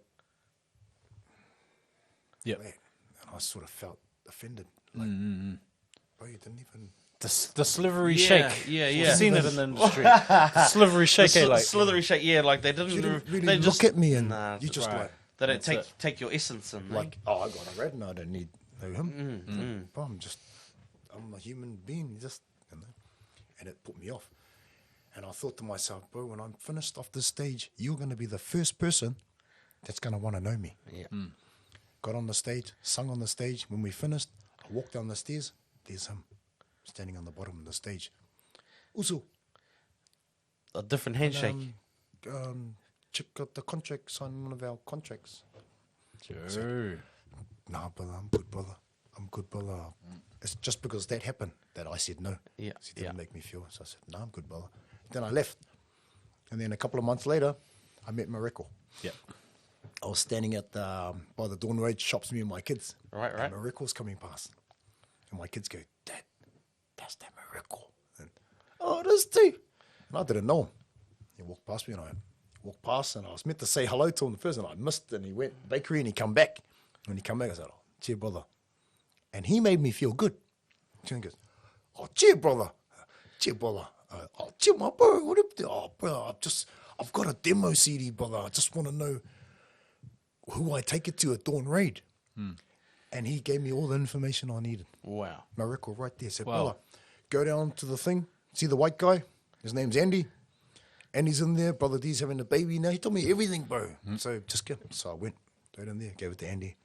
Yep. Man, and I sort of felt offended. Like, bro, you didn't even... The slivery Yeah, shake. yeah, We've yeah. seen it in the industry. The slivery shake, like slithery shake, yeah, like they didn't, You didn't really they look just, at me and Nah, you just right. like... they don't That's take your essence and Like, oh, I got a red and I don't need him. Bro, I'm a human being, just, and it put me off. And I thought to myself, bro, when I'm finished off this stage, you're going to be the first person that's going to want to know me. Yeah. Got on the stage, sung on the stage. When we finished, I walked down the stairs. There's him, standing on the bottom of the stage. Usu. A different handshake. Chip got the contract, signed one of our contracts. Sure. Nah, brother, I'm good, brother. I'm good, brother. It's just because that happened that I said no. Yeah, It didn't yeah. make me feel. So I said, no, I'm good, brother. Then I left. And then a couple of months later, I met Mareko. Yep. I was standing at by the Dawn Road shops, me and my kids. Right. And Mareko was coming past. And my kids go, Dad, that's that Mareko. And, oh, it is too. And I didn't know him. He walked past me and I walked past and I was meant to say hello to him first and I missed it and he went bakery and he come back. When he come back, I said, oh, cheer, brother. And he made me feel good. So he goes, oh, cheer, brother. Cheer, brother. Oh, cheer, my bro. What up there? Oh, bro, I've got a demo CD, brother. I just want to know who I take it to at Dawn Raid. And he gave me all the information I needed. Wow. Mareko right there said, Wow. brother, go down to the thing. See the white guy? His name's Andy. Andy's in there. Brother D's having a baby now. He told me everything, bro. So just get it. So I went right in there, gave it to Andy.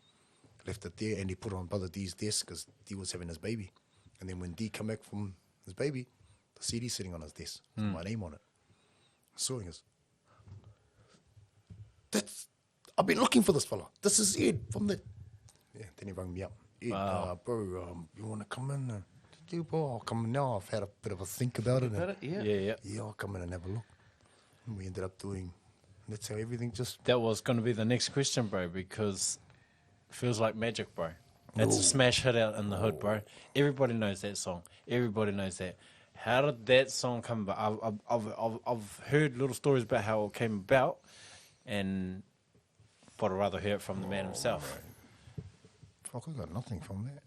Left it there. Andy put it on Brother D's desk because D was having his baby. And then when D come back from his baby, the CD's sitting on his desk with my name on it. I saw him. He goes, I've been looking for this fella. This is Ed from the... Yeah, then he rang me up. Ed, bro, you want to come in? Yeah, bro, I'll come in now. I've had a bit of a think about it. And Yeah. yeah, I'll come in and have a look. And we ended up doing... That's how everything just... That was going to be the next question, bro, because it feels like magic, bro. That's a smash hit out in the hood, bro. Everybody knows that song. Everybody knows that. How did that song come about? I've heard little stories about how it came about, but I'd rather hear it from the man himself. Fuck, I got nothing from that.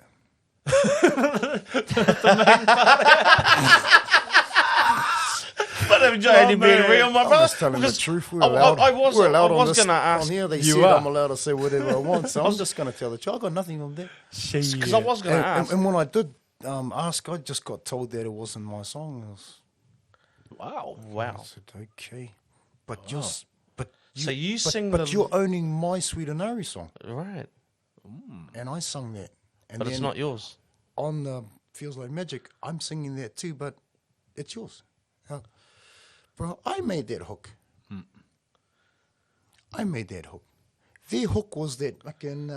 But I'm enjoying being real, my I'm brother. just telling the truth. We're I allowed, was we're allowed on going this, to ask. on here. They You said are. I'm allowed to say whatever I want, so I'm just going to tell the truth. I got nothing from that. Because I was going to ask. And when I did ask, I just got told that it wasn't my song. Wow. I Wow. said, okay. But just... But So you but, sing but the- you're owning my Sweet Inari song. Right. And I sung that. And But it's then not yours. on the Feels Like Magic, I'm singing that too, but it's yours. Bro, I made that hook. I made that hook. Their hook was that fucking,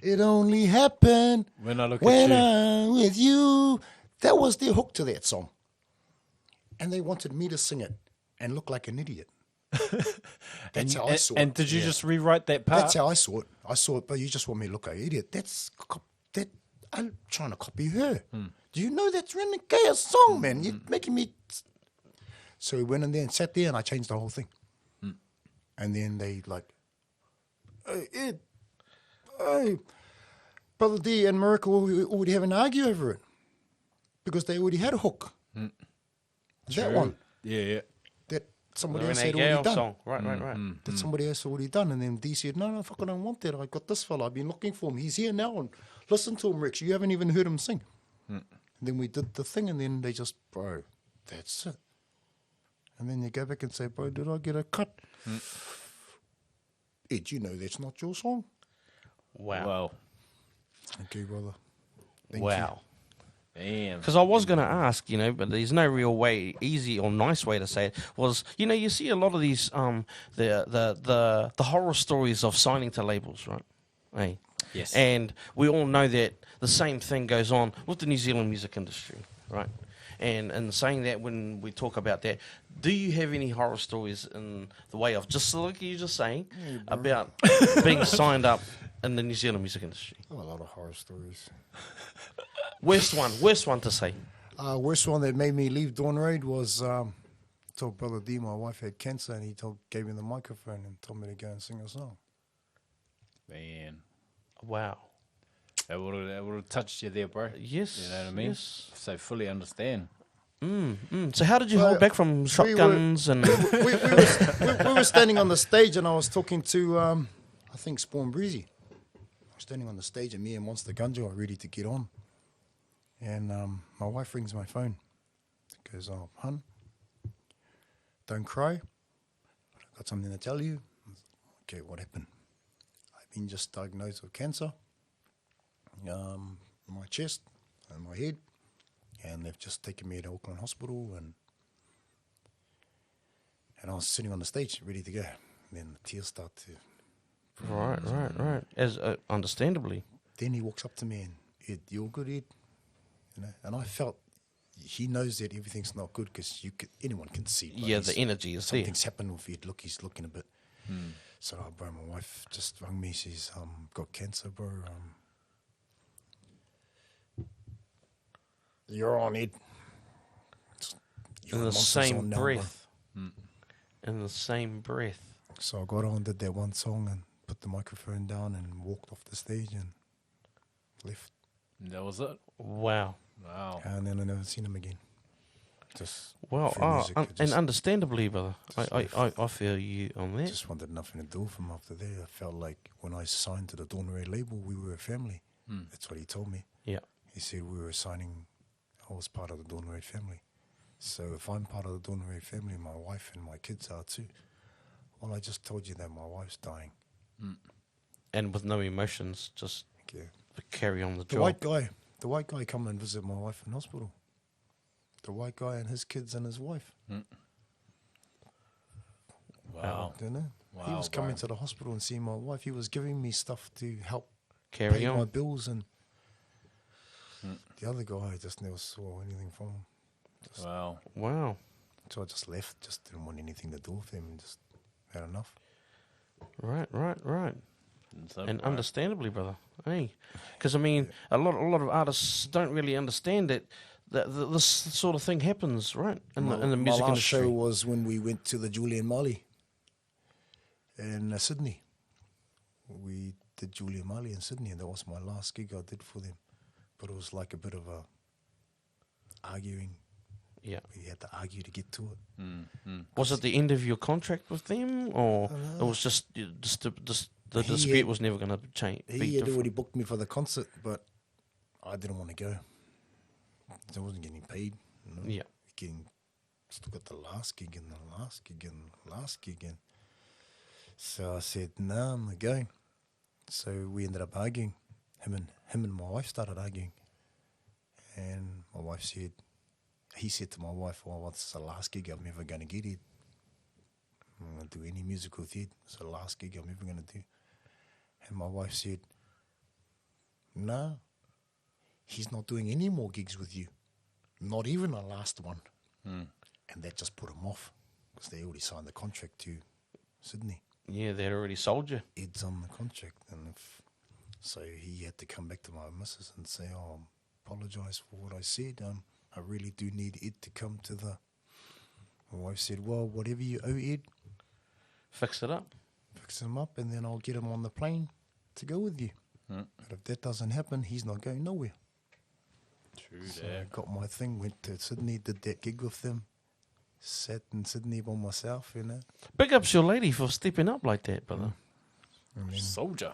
it only happened When I look when at you. I'm with you. That was their hook to that song. And they wanted me to sing it and look like an idiot. That's how I saw it. And did you Yeah. just rewrite that part? That's how I saw it. I saw it, but you just want me to look like an idiot. That I'm trying to copy her. Do you know that's Renegade's song, man? You're making me... So we went in there and sat there and I changed the whole thing. And then they like, hey, Ed, hey, Brother D and Mareko were already having an argue over it because they already had a hook. That one Yeah. that somebody The else had Renegade already done. song. Right. That somebody else already done. And then D said, no, fuck, I don't want that. I got this fella. I've been looking for him. He's here now. And listen to him, Rex. You haven't even heard him sing. And then we did the thing and then they just, bro, that's it. And then you go back and say, bro, did I get a cut? Ed, you know that's not your song. Wow. Wow. Okay, brother. Thank you. Wow. Damn. Because I was going to ask, but there's no real way, easy or nice way to say it. Was you see a lot of these the horror stories of signing to labels, right? Hey. Yes. And we all know that the same thing goes on with the New Zealand music industry, right? And saying that, when we talk about that, do you have any horror stories in the way of, just like you just saying, about being signed up in the New Zealand music industry? Oh, a lot of horror stories. Worst one to say. Worst one that made me leave Dawn Road was told Brother D my wife had cancer, and he gave me the microphone and told me to go and sing a song. Man, Wow. it would have touched you there, bro. Yes. You know what I mean? Yes. So fully understand. So how did you hold back from shotguns and... we were standing on the stage, and I was talking to, I think, Spawn Breezy. I was standing on the stage, and me and Monster Gunja are ready to get on. And my wife rings my phone. Goes, oh, hun, don't cry. I've got something to tell you. Okay, what happened? I've been just diagnosed with cancer. My chest and my head. And they've just taken me to Auckland Hospital, and I was sitting on the stage ready to go. And then the tears start to... Right. As understandably. Then he walks up to me and, Ed, you're good, Ed? You know, and I felt he knows that everything's not good, because anyone can see. Yeah, the energy is there. Something's happened with Ed. Look, he's looking a bit. So, bro, my wife just rang me. She's got cancer, bro. You're on, Ed. In the same breath. In the same breath. So I got on, did that one song, and put the microphone down and walked off the stage and left. That was it. Wow. And then I never seen him again. Just Well, through music, I and just- understandably, brother, I feel you on that. just wanted nothing to do with him after that. I felt like when I signed to the Dawn Ray label, we were a family. That's what he told me. Yeah. He said we were signing, I was part of the Dawn Ray family. So if I'm part of the Dawn Ray family, my wife and my kids are too. Well, I just told you that my wife's dying. And with no emotions, just Okay. carry on the The job. white guy come and visit my wife in hospital. The white guy and his kids and his wife. Wow. You know? He Wow, was coming bro. to the hospital and seeing my wife. He was giving me stuff to help Carry pay on. my bills, and the other guy, I just never saw anything from him. Wow. Wow. So I just left, just didn't want anything to do with him, and just had enough. Right. So, And bro, understandably, brother. Hey, because I mean, a lot of artists don't really understand that this sort of thing happens, right? In the music my last industry. show was when we went to the Julian Marley in Sydney. We did Julian Marley in Sydney, and that was my last gig I did for them. But it was like a bit of a arguing. Yeah. We had to argue to get to it. Was it the end of your contract with them, or it was just the He dispute had- was never going to change? He had already booked me for the concert, but I didn't want to go. I wasn't getting paid. You know? Yeah. Still got the last gig and the last gig and the last gig. And so I said, no, I'm not going. So we ended up arguing. Him and my wife started arguing. And my wife said, he said to my wife, well, what's the last gig I'm ever going to get it? I'm going to do any music with it. It's the last gig I'm ever going to do. And my wife said, no, he's not doing any more gigs with you. Not even the last one. And that just put him off, because they already signed the contract to Sydney. Yeah, they'd already sold you. Ed's on the contract. And so he had to come back to my missus and say, oh, apologise for what I said. I really do need Ed to come to the... My wife said, well, whatever you owe Ed, Fix it up. fix him up, and then I'll get him on the plane to go with you. But if that doesn't happen, he's not going nowhere. True So that. I got my thing, went to Sydney, did that gig with them, sat in Sydney by myself, you know. Big ups your lady for stepping up like that, brother. Soldier.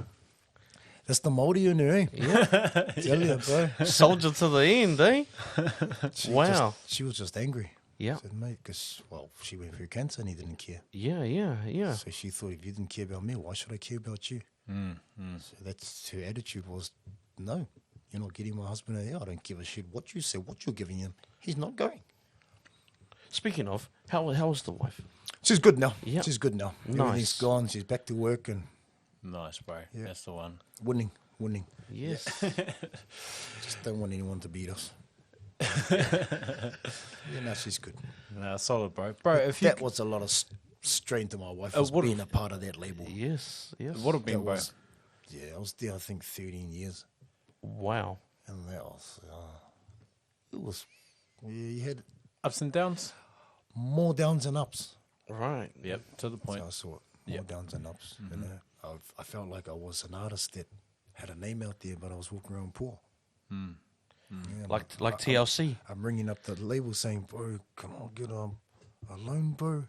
That's the Māori in her, eh? Yeah. Tell you, bro. Soldier to the end, eh? Wow. She was just angry. Yeah. Said, mate, because, well, she went through cancer and he didn't care. Yeah. So she thought, if you didn't care about me, why should I care about you? So that's her attitude was, no, you're not getting my husband out there. I don't give a shit what you say, what you're giving him. He's not going. Speaking of, how's the wife? She's good now. Yep. She's good now. Nice. Everything's gone. She's back to work and Nice, bro. Yeah. That's the one. winning winning. Yes. Just don't want anyone to beat us. No, she's good. Nah, solid, bro. Bro, if you That was a lot of strain to my wife, was what being a part of that label. Yes. Yes. would have been, That bro. was, I was there, I think, 13 years. Wow. And that was, you had Ups and downs. more downs and ups. Right. Yep, to the point. So I saw it, more downs and ups. You know, I felt like I was an artist that had a name out there, but I was walking around poor. Yeah, Like TLC. I'm ringing up the label saying, bro, can I get a loan, bro?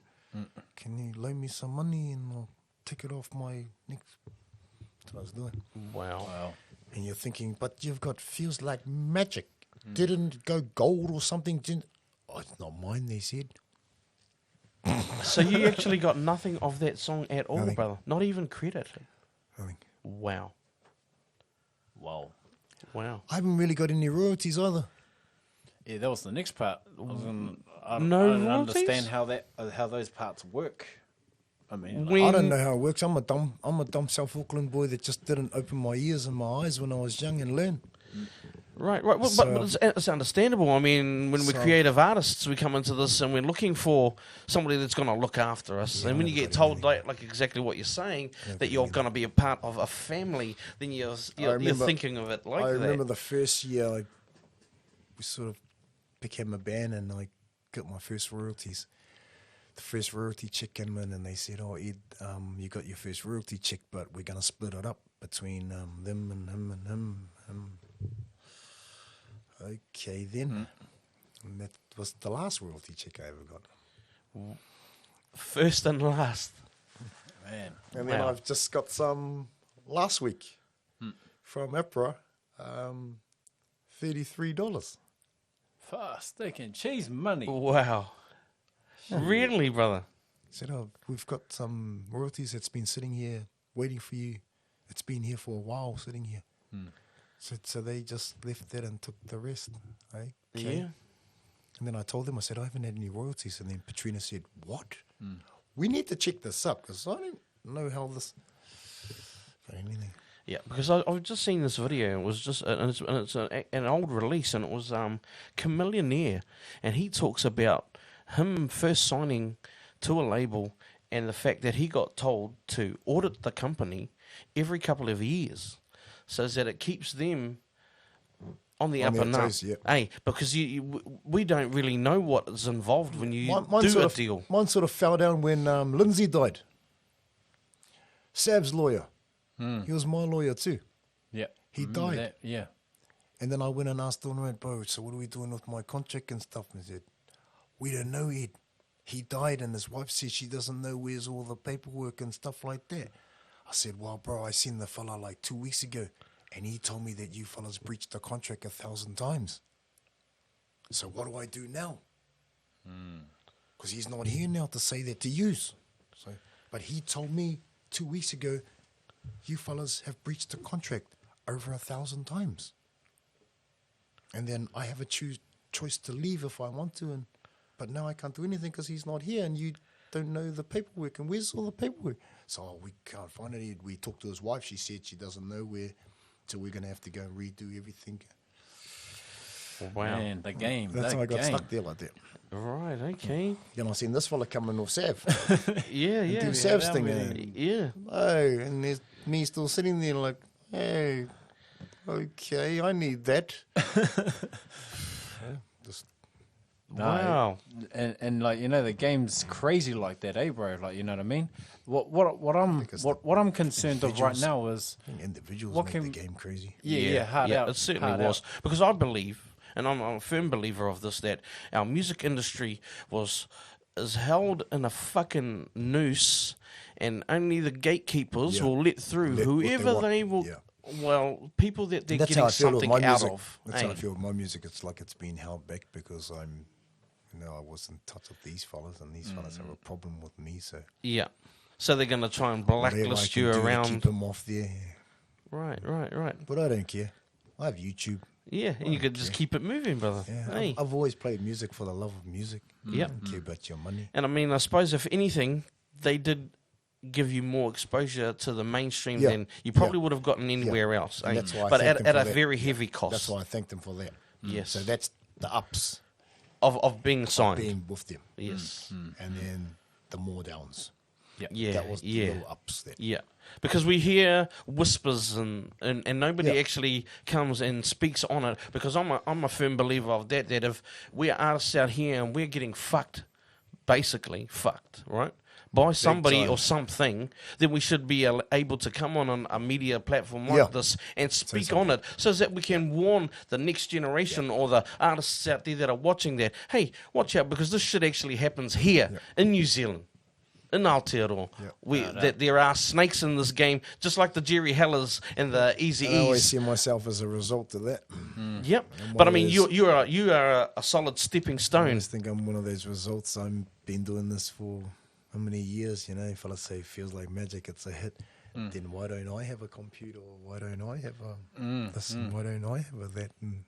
Can you loan me some money and I'll take it off my next... That's what I was doing. Wow. And you're thinking, but you've got Feels Like Magic. Didn't it go gold or something? Oh, it's not mine, they said. So you actually got nothing of that song at all, Nothing. brother? Not even credit? I think. Wow. Wow. Wow. I haven't really got any royalties either. Yeah, that was the next part. I don't royalties? understand how those parts work. I mean, When, I don't know how it works. I'm a dumb South Auckland boy that just didn't open my ears and my eyes when I was young and learn. Right. Well, but it's understandable. I mean, when we're So- creative artists, we come into this and we're looking for somebody that's going to look after us. Yeah, and when I you haven't get got told, like exactly what you're saying, haven't that got you're anything. going to be a part of a family, then you're remember- thinking of it like I that. remember the first year we sort of became a band and I got my first royalties. The first royalty check came in and they said, oh, Ed, you got your first royalty check, but we're going to split it up between them and him and him. Okay, then. And that was the last royalty check I ever got. First and last. man. And then Wow. I've just got some last week from APRA, $33. Fast steak and cheese money. Wow. Really, brother? Said, oh, we've got some royalties that's been sitting here waiting for you. It's been here for a while, sitting here. So they just left that and took the rest. Okay. Yeah. And then I told them, I said, I haven't had any royalties. And then Petrina said, what? We need to check this up because I don't know how this... But anything. Yeah, because I've just seen this video. It was just and it's an old release, and it was Chameleonaire, and he talks about him first signing to a label and the fact that he got told to audit the company every couple of years, so that it keeps them on the On up their and up. toes, yeah. Hey, because we don't really know what is involved when you Mine do sort a of, deal. Mine sort of fell down when Lindsay died. Sav's lawyer. He was my lawyer too. Yeah. He Remember died. that? Yeah. And then I went and asked Donald, bro, so what are we doing with my contract and stuff? And he said, we don't know, Ed. He died and his wife says she doesn't know where's all the paperwork and stuff like that. I said, well, bro, I seen the fella like 2 weeks ago and he told me that you fellas breached the contract 1,000 times. So what do I do now? Because he's not here now to say that to use. So, but he told me 2 weeks ago, you fellas have breached the contract over 1,000 times. And then I have a choice to leave if I want to, but now I can't do anything because he's not here and you don't know the paperwork. And where's all the paperwork? So we can't find it. We talked to his wife. She said she doesn't know where, so we're going to have to go and redo everything. Wow. Man, the game. That's that how I got game. stuck there like that. Right. Okay. Then I seen this fella coming off Sav. Yeah. Yeah. do Sav's that thing. was- And, Yeah. oh, and there's me still sitting there like, hey, okay, I need that. Just No, Wow. And like, you know, the game's crazy like that, eh, bro? Like, you know what I mean? What I'm concerned of right individuals- now is I think individuals What make can- the game crazy. hard out. It certainly hard was. out. Because I believe, and I'm a firm believer of this, that our music industry is held in a fucking noose, and only the gatekeepers Yeah. will let through Let what they whoever want. they will. Yeah. Well, people that they're That's how getting I feel with something my out music. of. That's how I eh? feel with my music. It's like it's been held back because I was in touch with these fellas, and these fellas have a problem with me. So Yeah. So they're going to try and whatever I blacklist can you do to around. keep them off there. Right. But I don't care. I have YouTube. Yeah, and you could just keep it moving, brother. Yeah, Hey. I've always played music for the love of music. Yep. I don't care about your money. And I mean, I suppose if anything, they did give you more exposure to the mainstream Yeah. than you probably would have gotten anywhere else. And eh? that's why I but thank at them a for that. very heavy cost. That's why I thank them for that. Yes. So that's the ups of being signed. being with them. Yes. And then the more downs. Yeah. That was the yeah. little ups there. Yeah, because we hear whispers and nobody Yeah. actually comes and speaks on it. Because I'm a firm believer of that if we're artists out here and we're getting fucked, basically fucked, right, by somebody time. or something, then we should be able to come on a media platform like this and speak on it so that we can warn the next generation or the artists out there that are watching that, hey, watch out because this shit actually happens here in New Zealand. In Aotearoa, that there are snakes in this game, just like the Jerry Hellers and the Easy I always E's. see myself as a result of that. Yep, I'm but I one of mean, those- you are a solid stepping I stone. always think I'm one of those results. I've been doing this for how many years, you know, fellas say feels like magic, it's a hit. Then why don't I have a computer? Or why don't I have a this? And why don't I have a that? And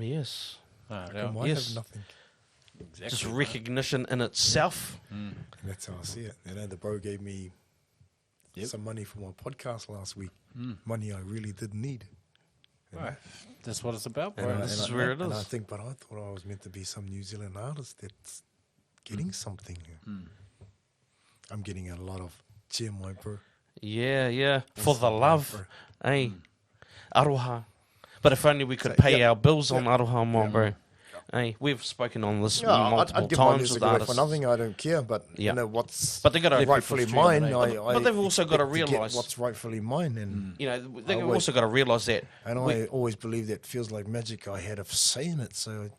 Yes, how come I Yes. have nothing? just recognition in itself. And that's how I see it. You know, the bro gave me some money for my podcast last week. Money I really didn't need. Right. That's what it's about, bro. And This is where it and I is. think, but I thought I was meant to be some New Zealand artist that's getting something. I'm getting a lot of cheer, my bro. Yeah, for the love, bro. hey, aroha. But if only we could pay our bills on aroha, my bro. Hey, we've spoken on this multiple I'd give my times music with away artists. for nothing. I don't care. But Yeah. you know what's But they gotta rightfully people stream mine. it, I But they've also gotta expect to get realise- what's rightfully mine, and You know, they've always- also got to realise that. I always believe that feels like magic. I had of saying it, so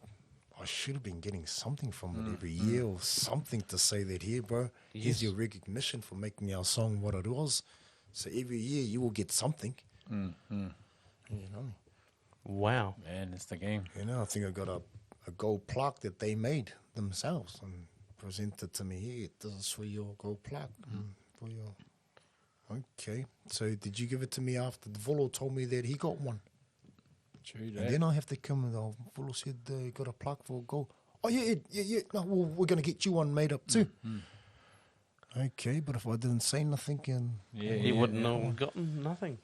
I should have been getting something from it every year or something to say that here, bro. Yes. Here's your recognition for making our song what it was. So every year you will get something. You know. Wow. Man, it's the game. You know, I think I got a gold plaque that they made themselves and presented to me here. This is for your gold plaque. For your. Okay. So did you give it to me after the Volo told me that he got one? True And that. then I have to come and Volo said he got a plaque for gold. Oh, yeah. No, well, we're going to get you one made up too. Okay, but if I didn't say nothing and... Yeah, He wouldn't have gotten nothing.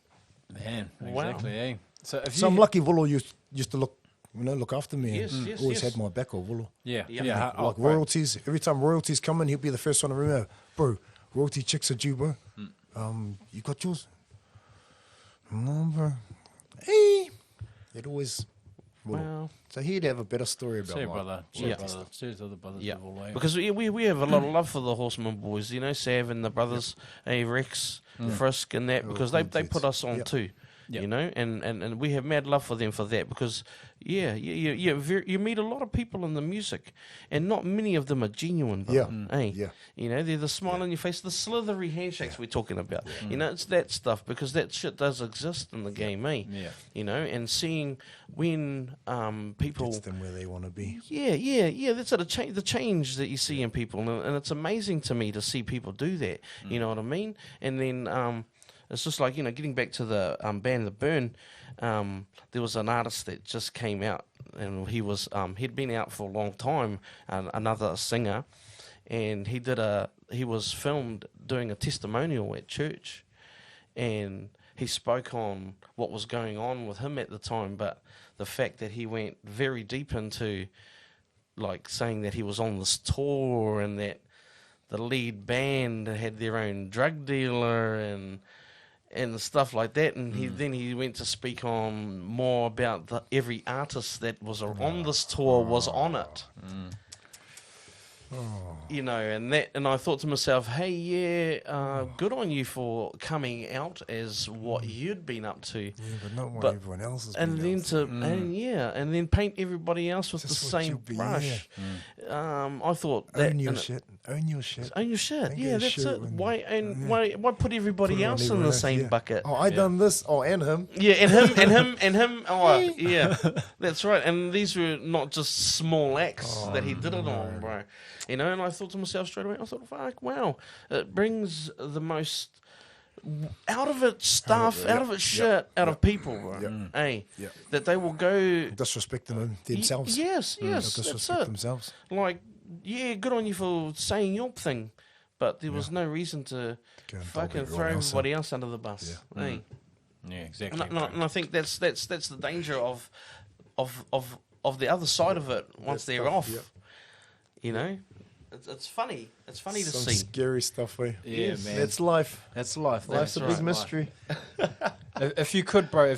Man, Wow. exactly, eh? So if So I'm you... lucky Volo used to look after me. Yes, and yes, always yes. had my back or Volo. Yeah, Yeah. yeah. Like royalties, every time royalties come in, he'll be the first one to remember, bro, royalty checks are due, bro. You got yours? No, bro. Hey! It always... Wow. So he'd have a better story about Cheers, mine. brother. Yeah. Cheers, brother. Cheers to the brothers Yeah, of all, eh? because we have a lot of love for the Horseman boys, you know, Sav and the brothers, Rex, Frisk and that, because they put us on Yep. too, Yep. you know, and we have mad love for them for that, because you meet a lot of people in the music, and not many of them are genuine, brother, Yeah. You know, they're the smile on your face, the slithery handshakes we're talking about, you know, it's that stuff, because that shit does exist in the game, Yeah. you know, and seeing when people... Gets them where they want to be. Yeah. That's the change that you see in people, and it's amazing to me to see people do that. You know what I mean? And then it's just like, you know, getting back to the band The Burn. There was an artist that just came out, and he'd been out for a long time. Another singer, and he was filmed doing a testimonial at church, and he spoke on what was going on with him at the time, but the fact that he went very deep into, like, saying that he was on this tour and that the lead band had their own drug dealer and stuff like that, and then he went to speak on more about every artist that was on this tour was on it. You know, and I thought to myself, hey, good on you for coming out as what you'd been up to. Yeah, but not what But- everyone else has And been then out and then paint everybody else with Just the what same you'll be, brush. I thought that Own your and it- shit. Own your shit. Own your shit. Don't Yeah, get a that's shirt it. when- Why put everybody Put it on else in everyone the else, same yeah. bucket? Oh, I done this. Oh, and him. Yeah, and him. Oh, yeah, that's right. And these were not just small acts that he did it on, bro. You know, and I thought to myself straight away, I thought, fuck, wow, it brings the most out of it stuff, out of it shit, out of people, bro. Hey, Yeah. that they will go Disrespecting them themselves. Yes, They'll that's disrespect it. themselves. Like, yeah, good on you for saying your thing. but there was no reason to Go and fucking dog throw everyone else everybody else under the bus. Yeah. eh? Yeah, exactly. And I think that's the danger of the other side of it once That they're stuff, off. yep. You know, it's funny. It's funny to Some see. scary stuff, eh? Yeah, man. That's life. That's life. Life's a That's big right. mystery. If you could, bro,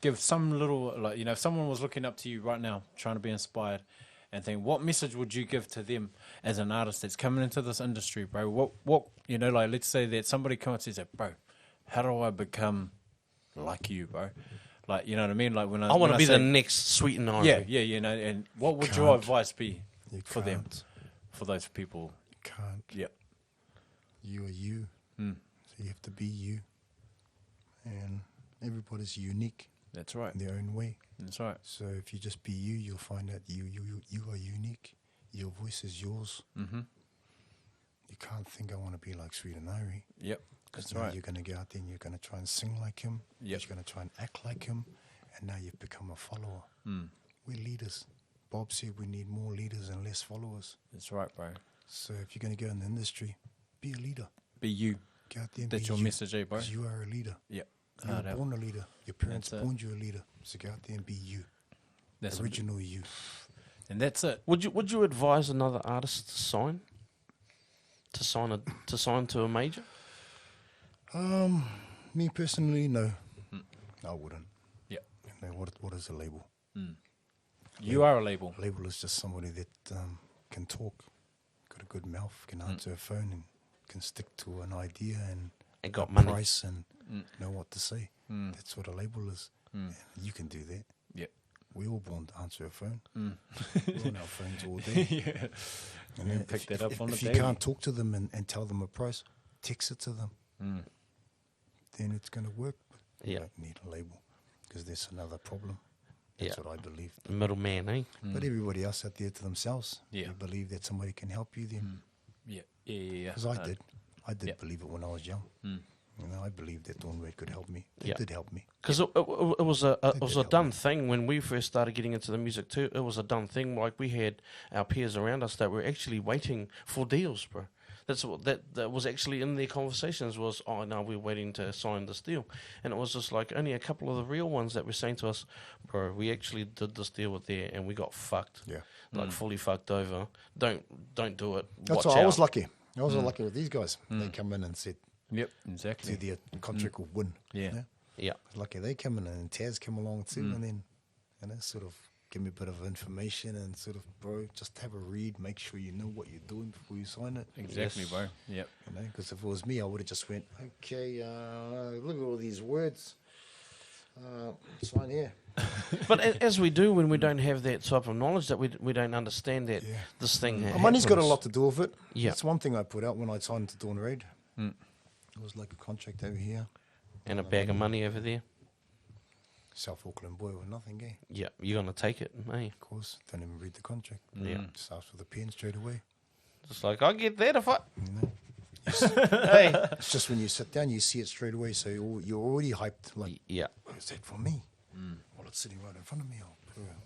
give some little, like, if someone was looking up to you right now, trying to be inspired, and think, what message would you give to them as an artist that's coming into this industry, bro? What like, let's say that somebody comes and says, bro, how do I become like you, bro? Like, you know what I mean? Like when I want to be say, the next Sweet and Irie. yeah, and what would can't. your advice be You for them, can't. for those people? You can't. Yep. You are you. So you have to be you. And everybody's unique That's right. in their own way. That's right. So if you just be you, you'll find out you are unique. Your voice is yours. Mm-hmm. You can't think I want to be like Sweet and Irie. Yep. Because That's now right. you're going to go out there and you're going to try and sing like him. Yep. You're going to try and act like him. And now you've become a follower. We're leaders. Bob said we need more leaders and less followers. That's right, bro. So if you're going to go in the industry, be a leader. Be you. Go out there and That's be your you, message, eh, bro? 'cause you are a leader. Yep. You were Hard out. born a leader. Your parents That's it. born you a leader. So go out there and be you. That's Original you. and that's it. Would you advise another artist to sign? To sign to a major? Me personally, no. I wouldn't. Yep. You know, what is a label? You are a label. A label is just somebody that can talk, got a good mouth, can answer a phone, and can stick to an idea and got a money. price and know what to say. That's what a label is. And you can do that. Yep. We all born to answer a phone. We're on our phones all day. Yeah. And You then pick that up on the if you daily. can't talk to them and tell them a price, text it to them. Then it's going to work. But you Yeah. don't need a label because there's another problem. That's Yeah. what I believe. Middleman, eh? But everybody else out there to themselves, Yeah. they believe that somebody can help you then. Yeah. Yeah. Because I did. I did Yep. believe it when I was young. You know, I believed that Dawn Red could help me. It Yeah. did help me. Because it was a help done me. thing when we first started getting into the music too. It was a done thing. Like we had our peers around us that were actually waiting for deals, bro. That's what that was actually in their conversations was, oh no, we're waiting to sign this deal, and it was just like only a couple of the real ones that were saying to us, bro, we actually did this deal with there and we got fucked, Yeah. like fully fucked over. Don't do it. That's Watch why I was out. lucky. I was lucky with these guys. They come in and said, Yep. Exactly. see, their contract will win. Yeah. You know? Yeah, Lucky they come in and Taz came along too, and then, you know, sort of give me a bit of information and sort of, bro, just have a read, make sure you know what you're doing before you sign it. Exactly, Yes. bro. Yep. You know, because if it was me, I would have just went, okay, look at all these words. Sign here. but as we do when we don't have that type of knowledge, that we don't understand that Yeah. this thing. Money's got a happens. lot to do with it. Yeah. That's one thing I put out when I signed to Dawn Raid. It was like a contract over here. And a bag of money over there. South Auckland boy with nothing, eh? Yeah, you're gonna take it, eh? Of course, don't even read the contract. Yeah. Just ask for the pen straight away. Just like I get that if I. You know? Hey. It's just when you sit down, you see it straight away, so you're already hyped. Like, Yeah. what is that for me? Well, it's sitting right in front of me.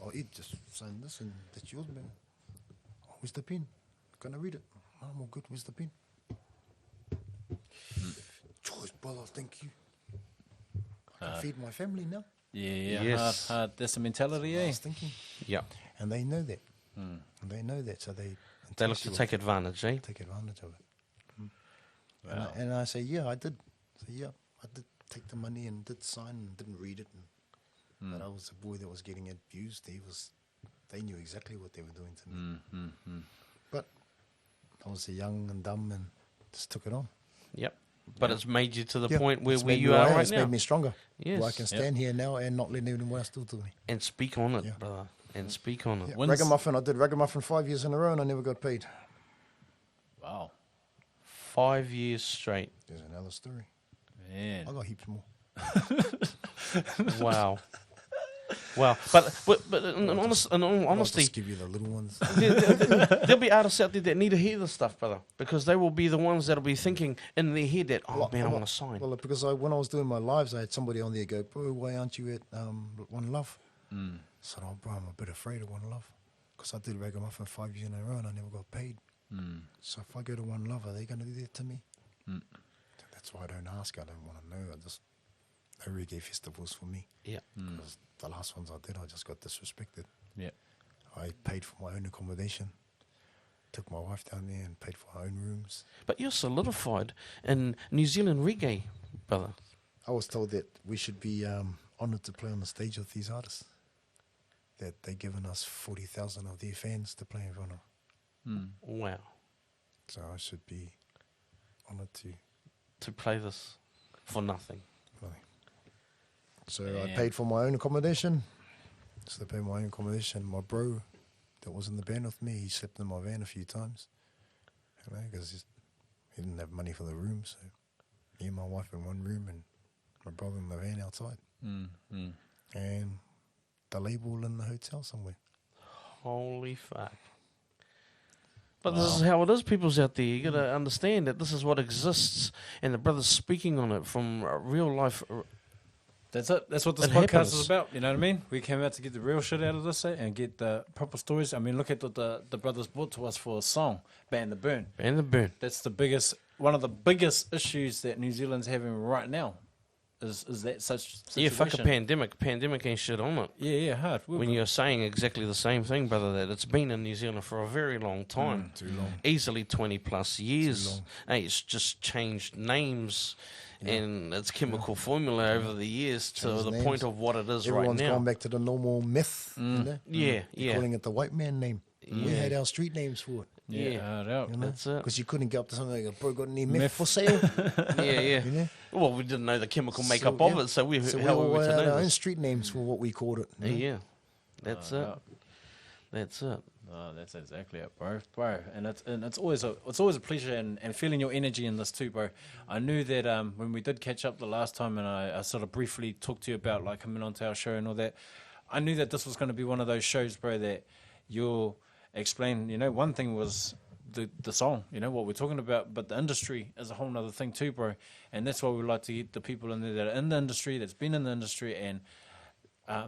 I'll eat just saying this, and that's yours, man. Oh, where's the pen? Gonna read it. Oh, I'm all good. Where's the pen? Choice, brother. Thank you. I can feed my family now. Yeah. Yes. Hard. That's the mentality, I eh? was thinking, Yeah. and they know that. And they know that, so they They look entice to you take advantage, eh? take advantage of it. And I say, yeah, I did. So yeah, I did take the money and did sign and didn't read it. But I was a boy that was getting abused. They knew exactly what they were doing to me. But I was young and dumb and just took it on. Yep. But it's made you to the Yeah, point where it's made you me who I are am. right It's now. made me stronger. Yes. Where I can stand here now and not let anyone else do to me. And speak on it, Yeah. brother. And speak on it. Yeah. When's- Ragamuffin, I did Ragamuffin 5 years in a row and I never got paid. Wow. 5 years straight. There's another story. Man. I got heaps more. Wow. Wow. But in all I'll honesty, just give you the little ones. there'll be artists out there that need to hear this stuff, brother, because they will be the ones that'll be thinking in their head that, oh man, I want to sign. Well, because when I was doing my lives, I had somebody on there go, bro, why aren't you at One Love? I said, oh, bro, I'm a bit afraid of One Love. Because I did Ragamuffin 5 years in a row and I never got paid. So if I go to One Love, are they going to do that to me? So that's why I don't ask. I don't want to know. No reggae festivals for me. Yeah. Because the last ones I did, I just got disrespected. Yeah. I paid for my own accommodation, took my wife down there and paid for our own rooms. But you're solidified in New Zealand reggae, brother. I was told that we should be honoured to play on the stage with these artists. That they've given us 40,000 of their fans to play in front of. Wow. So I should be honoured To play this for nothing. So I paid for my own accommodation. So I paid my own accommodation. My bro that was in the band with me, he slept in my van a few times. You know, because he didn't have money for the room. So me and my wife in one room and my brother in the van outside. And the label in the hotel somewhere. Holy fuck. But this is how it is, people's out there. You got to understand that this is what exists, and the brother's speaking on it from real life. That's it. That's what this It podcast happens. is about. You know what I mean? We came out to get the real shit out of this and get the proper stories. I mean, look at what the brothers brought to us for a song, Ban the Burn. And the burn. That's one of the biggest issues that New Zealand's having right now. Is that such situation? Yeah, fuck a pandemic. Pandemic ain't shit on it. Yeah, hard. When you're saying exactly the same thing, brother, that it's been in New Zealand for a very long time. Too long. Easily 20 plus years. long. Hey, it's just changed names and its chemical formula over the years to Changed the names. point of what it is Everyone's right now. gone back to the normal myth. You know? Yeah, You're yeah. calling it the white man name. We had our street names for it. Yeah, hard out. You know? That's it. Because you couldn't get up to something like, bro, got any meth for sale? Yeah, yeah. You know? Well, we didn't know the chemical So, makeup of yeah. it, so we So how we were we all to had know our own this? street names for what we called it. you know? Yeah, that's it. That's it. Oh, that's exactly it, bro. And it's always a pleasure and feeling your energy in this too, bro. I knew that when we did catch up the last time, and I sort of briefly talked to you about like coming onto our show and all that. I knew that this was going to be one of those shows, bro, that you'll explain. You know, one thing was the song, you know, what we're talking about, but the industry is a whole nother thing too, bro. And that's why we like to get the people in there that are in the industry, that's been in the industry, and I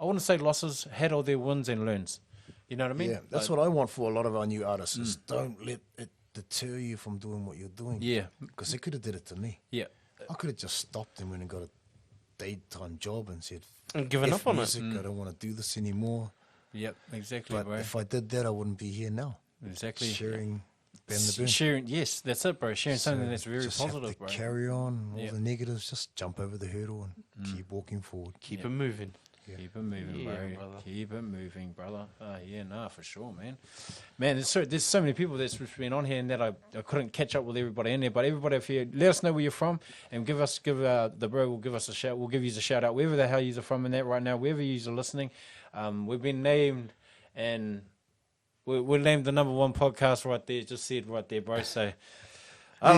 wouldn't say losses, had all their wins and learns. You know what I mean? Yeah, that's what I want for a lot of our new artists is don't let it deter you from doing what you're doing. Yeah. Because they could have did it to me. Yeah. I could have just stopped and went and got a daytime job and said, And given F up on music, it. I don't want to do this anymore. Yep, exactly, But bro. if I did that, I wouldn't be here now. Exactly. Sharing Ben the Burn. Sharing, yes, that's it, bro. Sharing something So that's very just have positive, to bro. carry on, all Yeah. the negatives, just jump over the hurdle and keep walking forward. Keep it moving. Keep it moving, Yeah, bro. brother. Keep it moving, brother. Yeah, nah, for sure, man. Man, there's so many people that's been on here and that I couldn't catch up with everybody in there. But everybody, if you let us know where you're from and give the bro will give us a shout. We'll give you a shout out wherever the hell you're from in that right now, wherever you're listening. We've been named and we're named the #1 podcast right there. Just said right there, bro. So I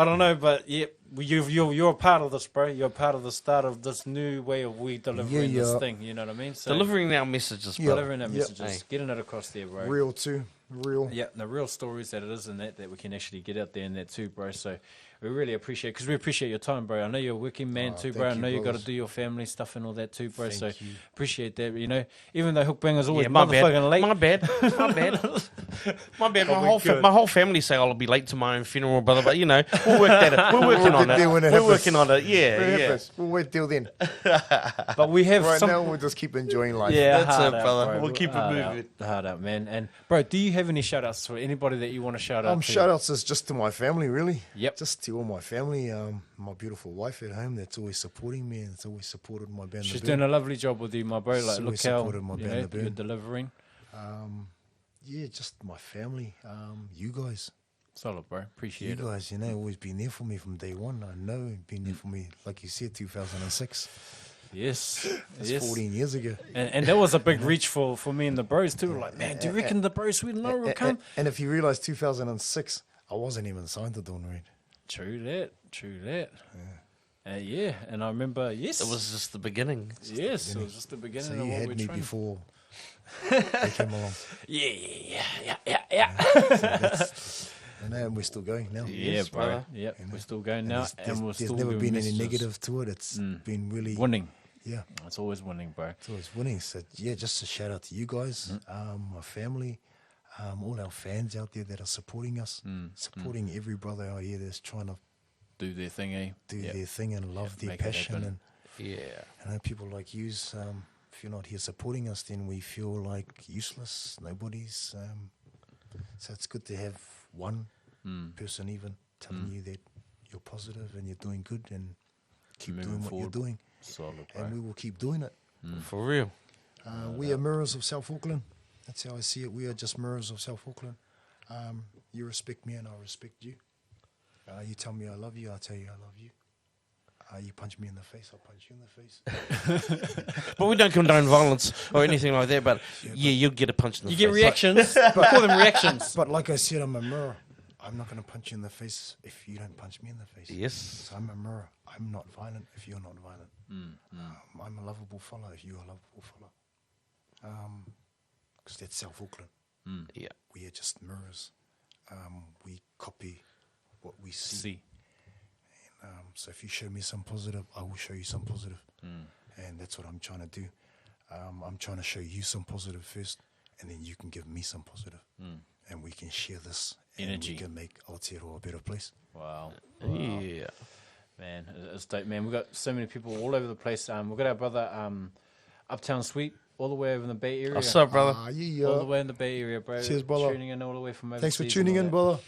don't know, but yeah, you're a part of this, bro. You're a part of the start of this new way of we delivering this thing. You know what I mean? So Delivering our messages, brother. delivering our Yep. messages, Hey. getting it across there, bro. Real too. Real. Yeah, the real stories that it is and that we can actually get out there in that too, bro. So we really appreciate, because we appreciate your time, bro. I know you're a working man too, bro. I thank know you, you got to brothers. do your family stuff and all that too, bro. So Thank you. appreciate that, you know. Even though Hookbanger's always Yeah, my bad. motherfucking late. My bad. My bad. My bad. But we're good. My whole family say I'll be late to my own funeral, brother. But you know, we'll work that. We're working on get there when it. it We're happens. working on it. Yeah, yeah. We'll wait till then. But we have Right some. now, we'll just keep enjoying life. Yeah, That's hard it, out, brother. bro. We'll keep it Hard moving. out, hard out, man. And bro, do you have any shout outs to anybody that you want to shout out to? Shout outs is just to my family, really. Yep. Just to all my family. My beautiful wife at home that's always supporting me and that's always supported my band. She's The doing Burn. a lovely job with you, my bro. Like, She's look always how supported my you band, know, The Burn. you're delivering. Yeah, just my family. You guys. Solid, bro. You Appreciate it. guys, always been there for me from day one. I know you've been there for me, like you said, 2006. Yes. That's yes. 14 years ago. And that was a big reach for me and the bros too. Like, man, do you reckon the bros Sweden will come? And if you realize 2006, I wasn't even signed to Dawn Reid. True that. Yeah, and I remember, yes. It was just the beginning. Yes, it was just the beginning So of you what had we're me trying. before they came along. Yeah. And we're still going now. Yeah, Yes, bro. brother. Yep, we're still going now, and we're There's still never doing been any messages. negative to it. It's been really Winning. Yeah, It's always winning, bro. it's always winning. So yeah, just a shout out to you guys, my family, all our fans out there that are supporting us, supporting every brother out here that's trying to Do their thing, eh? do their thing and love their make it passion. happen. And Yeah. I know people like yous, if you're not here supporting us, then we feel like useless, nobody's. So it's good to have one person even telling you that you're positive and you're doing good and keep Moving doing what forward. you're doing. Solid, bro. And we will keep doing it. For real. We are mirrors of South Auckland. That's how I see it. We are just mirrors of South Auckland. You respect me and I respect you. You tell me I love you, I'll tell you I love you. You punch me in the face, I'll punch you in the face. But we don't condone violence or anything like that. But yeah, you'll get a punch in the You face. get reactions. We call them reactions. But like I said, I'm a mirror. I'm not going to punch you in the face if you don't punch me in the face. Yes. So I'm a mirror. I'm not violent if you're not violent. I'm a lovable fella if you're a lovable fella. Because that's South Auckland. Yeah. We are just mirrors. We copy what we see. See. So if you show me some positive, I will show you some positive. And that's what I'm trying to do. I'm trying to show you some positive first, and then you can give me some positive. And we can share this. Energy. And we can make Aotearoa a better place. Wow. Yeah. Man, it's dope, man. We've got so many people all over the place. We've got our brother Uptown Sweet all the way over in the Bay Area. What's up, brother? All the way in the Bay Area, bro. Cheers, brother. Tuning in all the way from overseas. Thanks for and tuning all in, that. brother.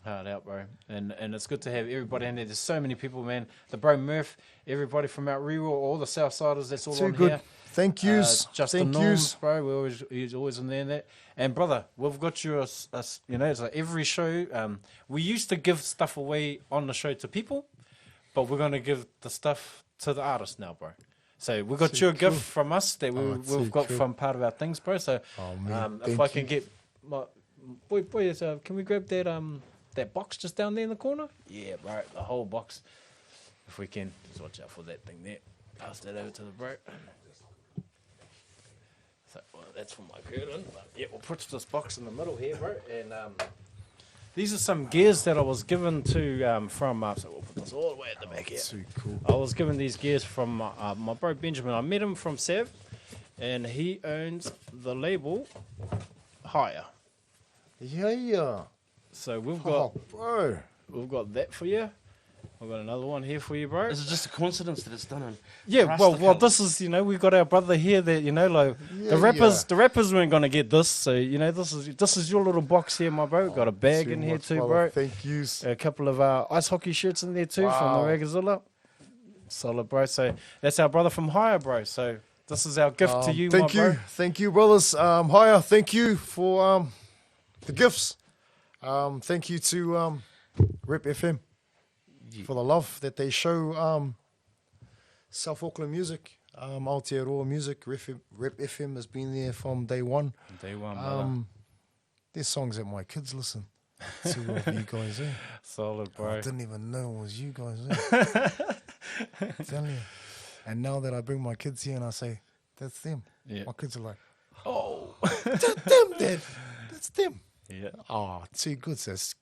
Hard out, bro. And it's good to have everybody in there. There's so many people, man. The bro Meth, everybody from Mount Reroll, all the Southsiders, that's all Too on good. here. Thank yous. Justin Thank Norms, yous. bro. He's always in there and that. And brother, we've got you, you know, it's like every show. We used to give stuff away on the show to people, but we're going to give the stuff to the artists now, bro. So we got you a gift from us that we've got from part of our things, bro. So man, if thank I can you. get my boys, can we grab that box just down there in the corner? Yeah, bro, the whole box. If we can, just watch out for that thing there. Pass that over to the bro. So, well, that's for my curtain. But yeah, we'll put this box in the middle here, bro. And these are some gears that I was given to from. So we'll put this all the way at the back here. Too cool. I was given these gears from my bro Benjamin. I met him from Sev, and he owns the label Higher. Yeah. So we've got bro. that for you. We've got another one here for you, bro. Is it just a coincidence that it's done in Yeah, well, Rasta this is, you know, we've got our brother here that, you know, like Yeah, the rappers weren't gonna get this, so you know, this is your little box here, my bro. We've got a bag Too in here much, too, brother. bro. Thank yous. A couple of ice hockey shirts in there too from Wow. the Ragazilla. Solid, bro. So that's our brother from Higher, bro. So this is our gift to you, Thank my you. bro. Thank you, brothers. Higher, thank you for the gifts. Thank you to RepFM for the love that they show South Auckland music, Aotearoa music. RepFM has been there from day one. Day one, brother. There's songs that my kids listen to of you guys. Solid, I bro. didn't even know it was you guys. Tell you. And now that I bring my kids here and I say, that's them. Yeah. My kids are like, Oh. that's them, Dad. That's them. Yeah. Oh, too good. So it's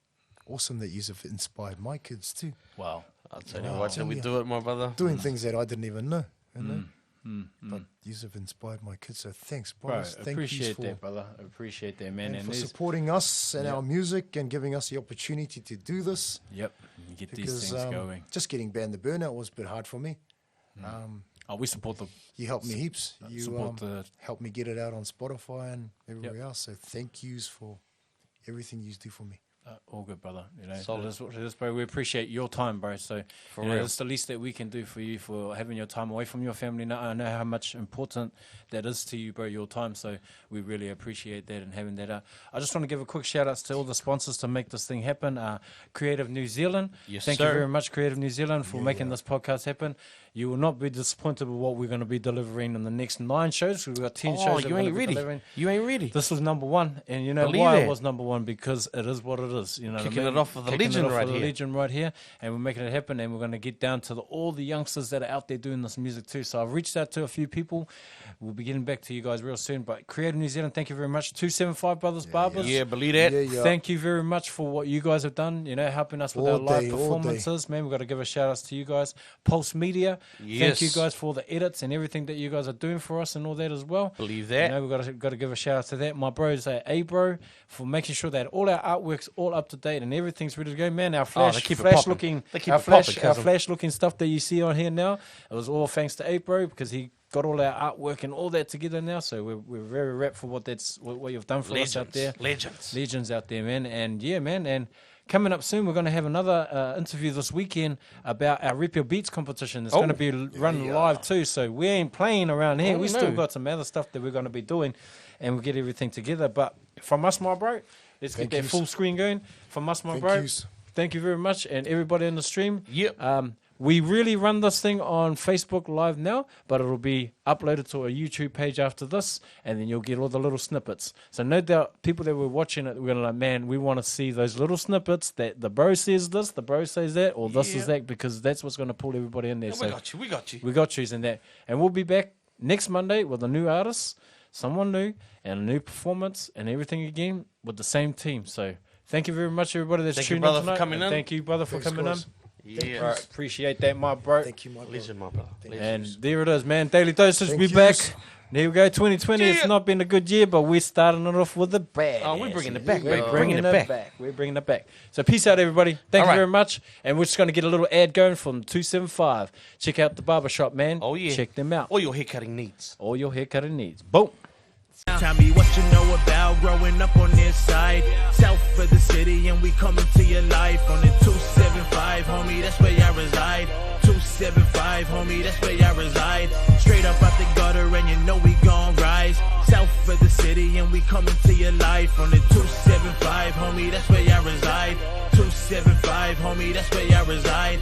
awesome that you've inspired my kids too. Wow. I'll tell you what, till we do it, my brother. Doing things that I didn't even know. You know? But you've inspired my kids. So thanks, Bro, brothers. Thank you appreciate for, that, brother. Appreciate that, man. and And for there's- supporting us and our music and giving us the opportunity to do this. Yep. You get these Because things going. just getting Band the Burnout was a bit hard for me. We support the You helped me heaps. You support the helped me get it out on Spotify and everywhere else. So thank yous for everything you do for me. all good, brother. You know, Solid. it is what it is, bro. We appreciate your time, bro. So For you know, real. it's the least that we can do for you for having your time away from your family. Now, I know how much important that is to you, bro. Your time. So we really appreciate that and having that. I just want to give a quick shout outs to all the sponsors to make this thing happen. Creative New Zealand. Yes, Thank sir. you very much, Creative New Zealand, for making this podcast happen. You will not be disappointed with what we're going to be delivering in the next 9 shows. We've got 10 shows. Oh, that you we're ain't gonna be ready. delivering. You ain't ready. This was number 1, and you know Believe why it. it was number 1? Because it is what it is. You know, Kicking what I mean? it off with the Kicking it legend off right with the here. legend right here, and we're making it happen. And we're going to get down to all the youngsters that are out there doing this music too. So I've reached out to a few people. We'll be getting back to you guys real soon. But Creative New Zealand, thank you very much. 275 Brothers Barbers. Yeah, believe that. Yeah. Thank you very much for what you guys have done, you know, helping us with All our live day, all day. performances. Man, we've got to give a shout out to you guys. Pulse Media, thank Yes. you guys for the edits and everything that you guys are doing for us and all that as well. Believe You that. know, we've got to give a shout out to that. My bros, Ayebro, for making sure that all our artwork's all up to date and everything's ready to go. Man, our they flash, keep it flash popping. looking, They keep our it popping, flash, our cousin. flash looking stuff that you see on here now, it was all thanks to Ayebro because he got all our artwork and all that together now. So we're very wrapped for what you've done for us out there. Legends out there, man. And yeah, man. And coming up soon, we're going to have another interview this weekend about our Rip Your Beats competition. It's going to be running live too. So we ain't playing around here. We still got some other stuff that we're going to be doing, and we'll get everything together. But from us, my bro, let's get that full screen going. From us, my bro, thank you very much, and everybody in the stream. Yep. We really run this thing on Facebook Live now, but it'll be uploaded to a YouTube page after this, and then you'll get all the little snippets. So no doubt, people that were watching it, we're going to like, man, we want to see those little snippets that the bro says this, the bro says that, or this is that, because that's what's going to pull everybody in there. Yeah, so we got you. we got yous in that. And we'll be back next Monday with a new artist, someone new, and a new performance, and everything again with the same team. So thank you very much, everybody that's Thank you, tuned brother, in for tonight. coming And in. Thank you, brother, for coming guys. in. Yeah. All right, appreciate that, my bro. Thank you, my brother. Legend, my brother. And there it is, man. Daily Dosage, Thank we yous. back. There we go, 2020. It's Yeah. not been a good year, but we're starting it off with a bad. Oh, we're bringing it back, We're baby. bringing it back. We're bringing it back. So peace out, everybody. Thank All you right. very much. And we're just going to get a little ad going from 275. Check out the barbershop, man. Oh, yeah. Check them out. All your haircutting needs. All your haircutting needs. Boom. Tell me what you know about growing up on this side. South of the city, and we coming to your life on the 275, homie. That's where I reside. 275, homie. That's where I reside. Straight up out the gutter, and you know we gon' rise. South of the city, and we coming to your life on the 275, homie. That's where I reside. 275, homie. That's where I reside.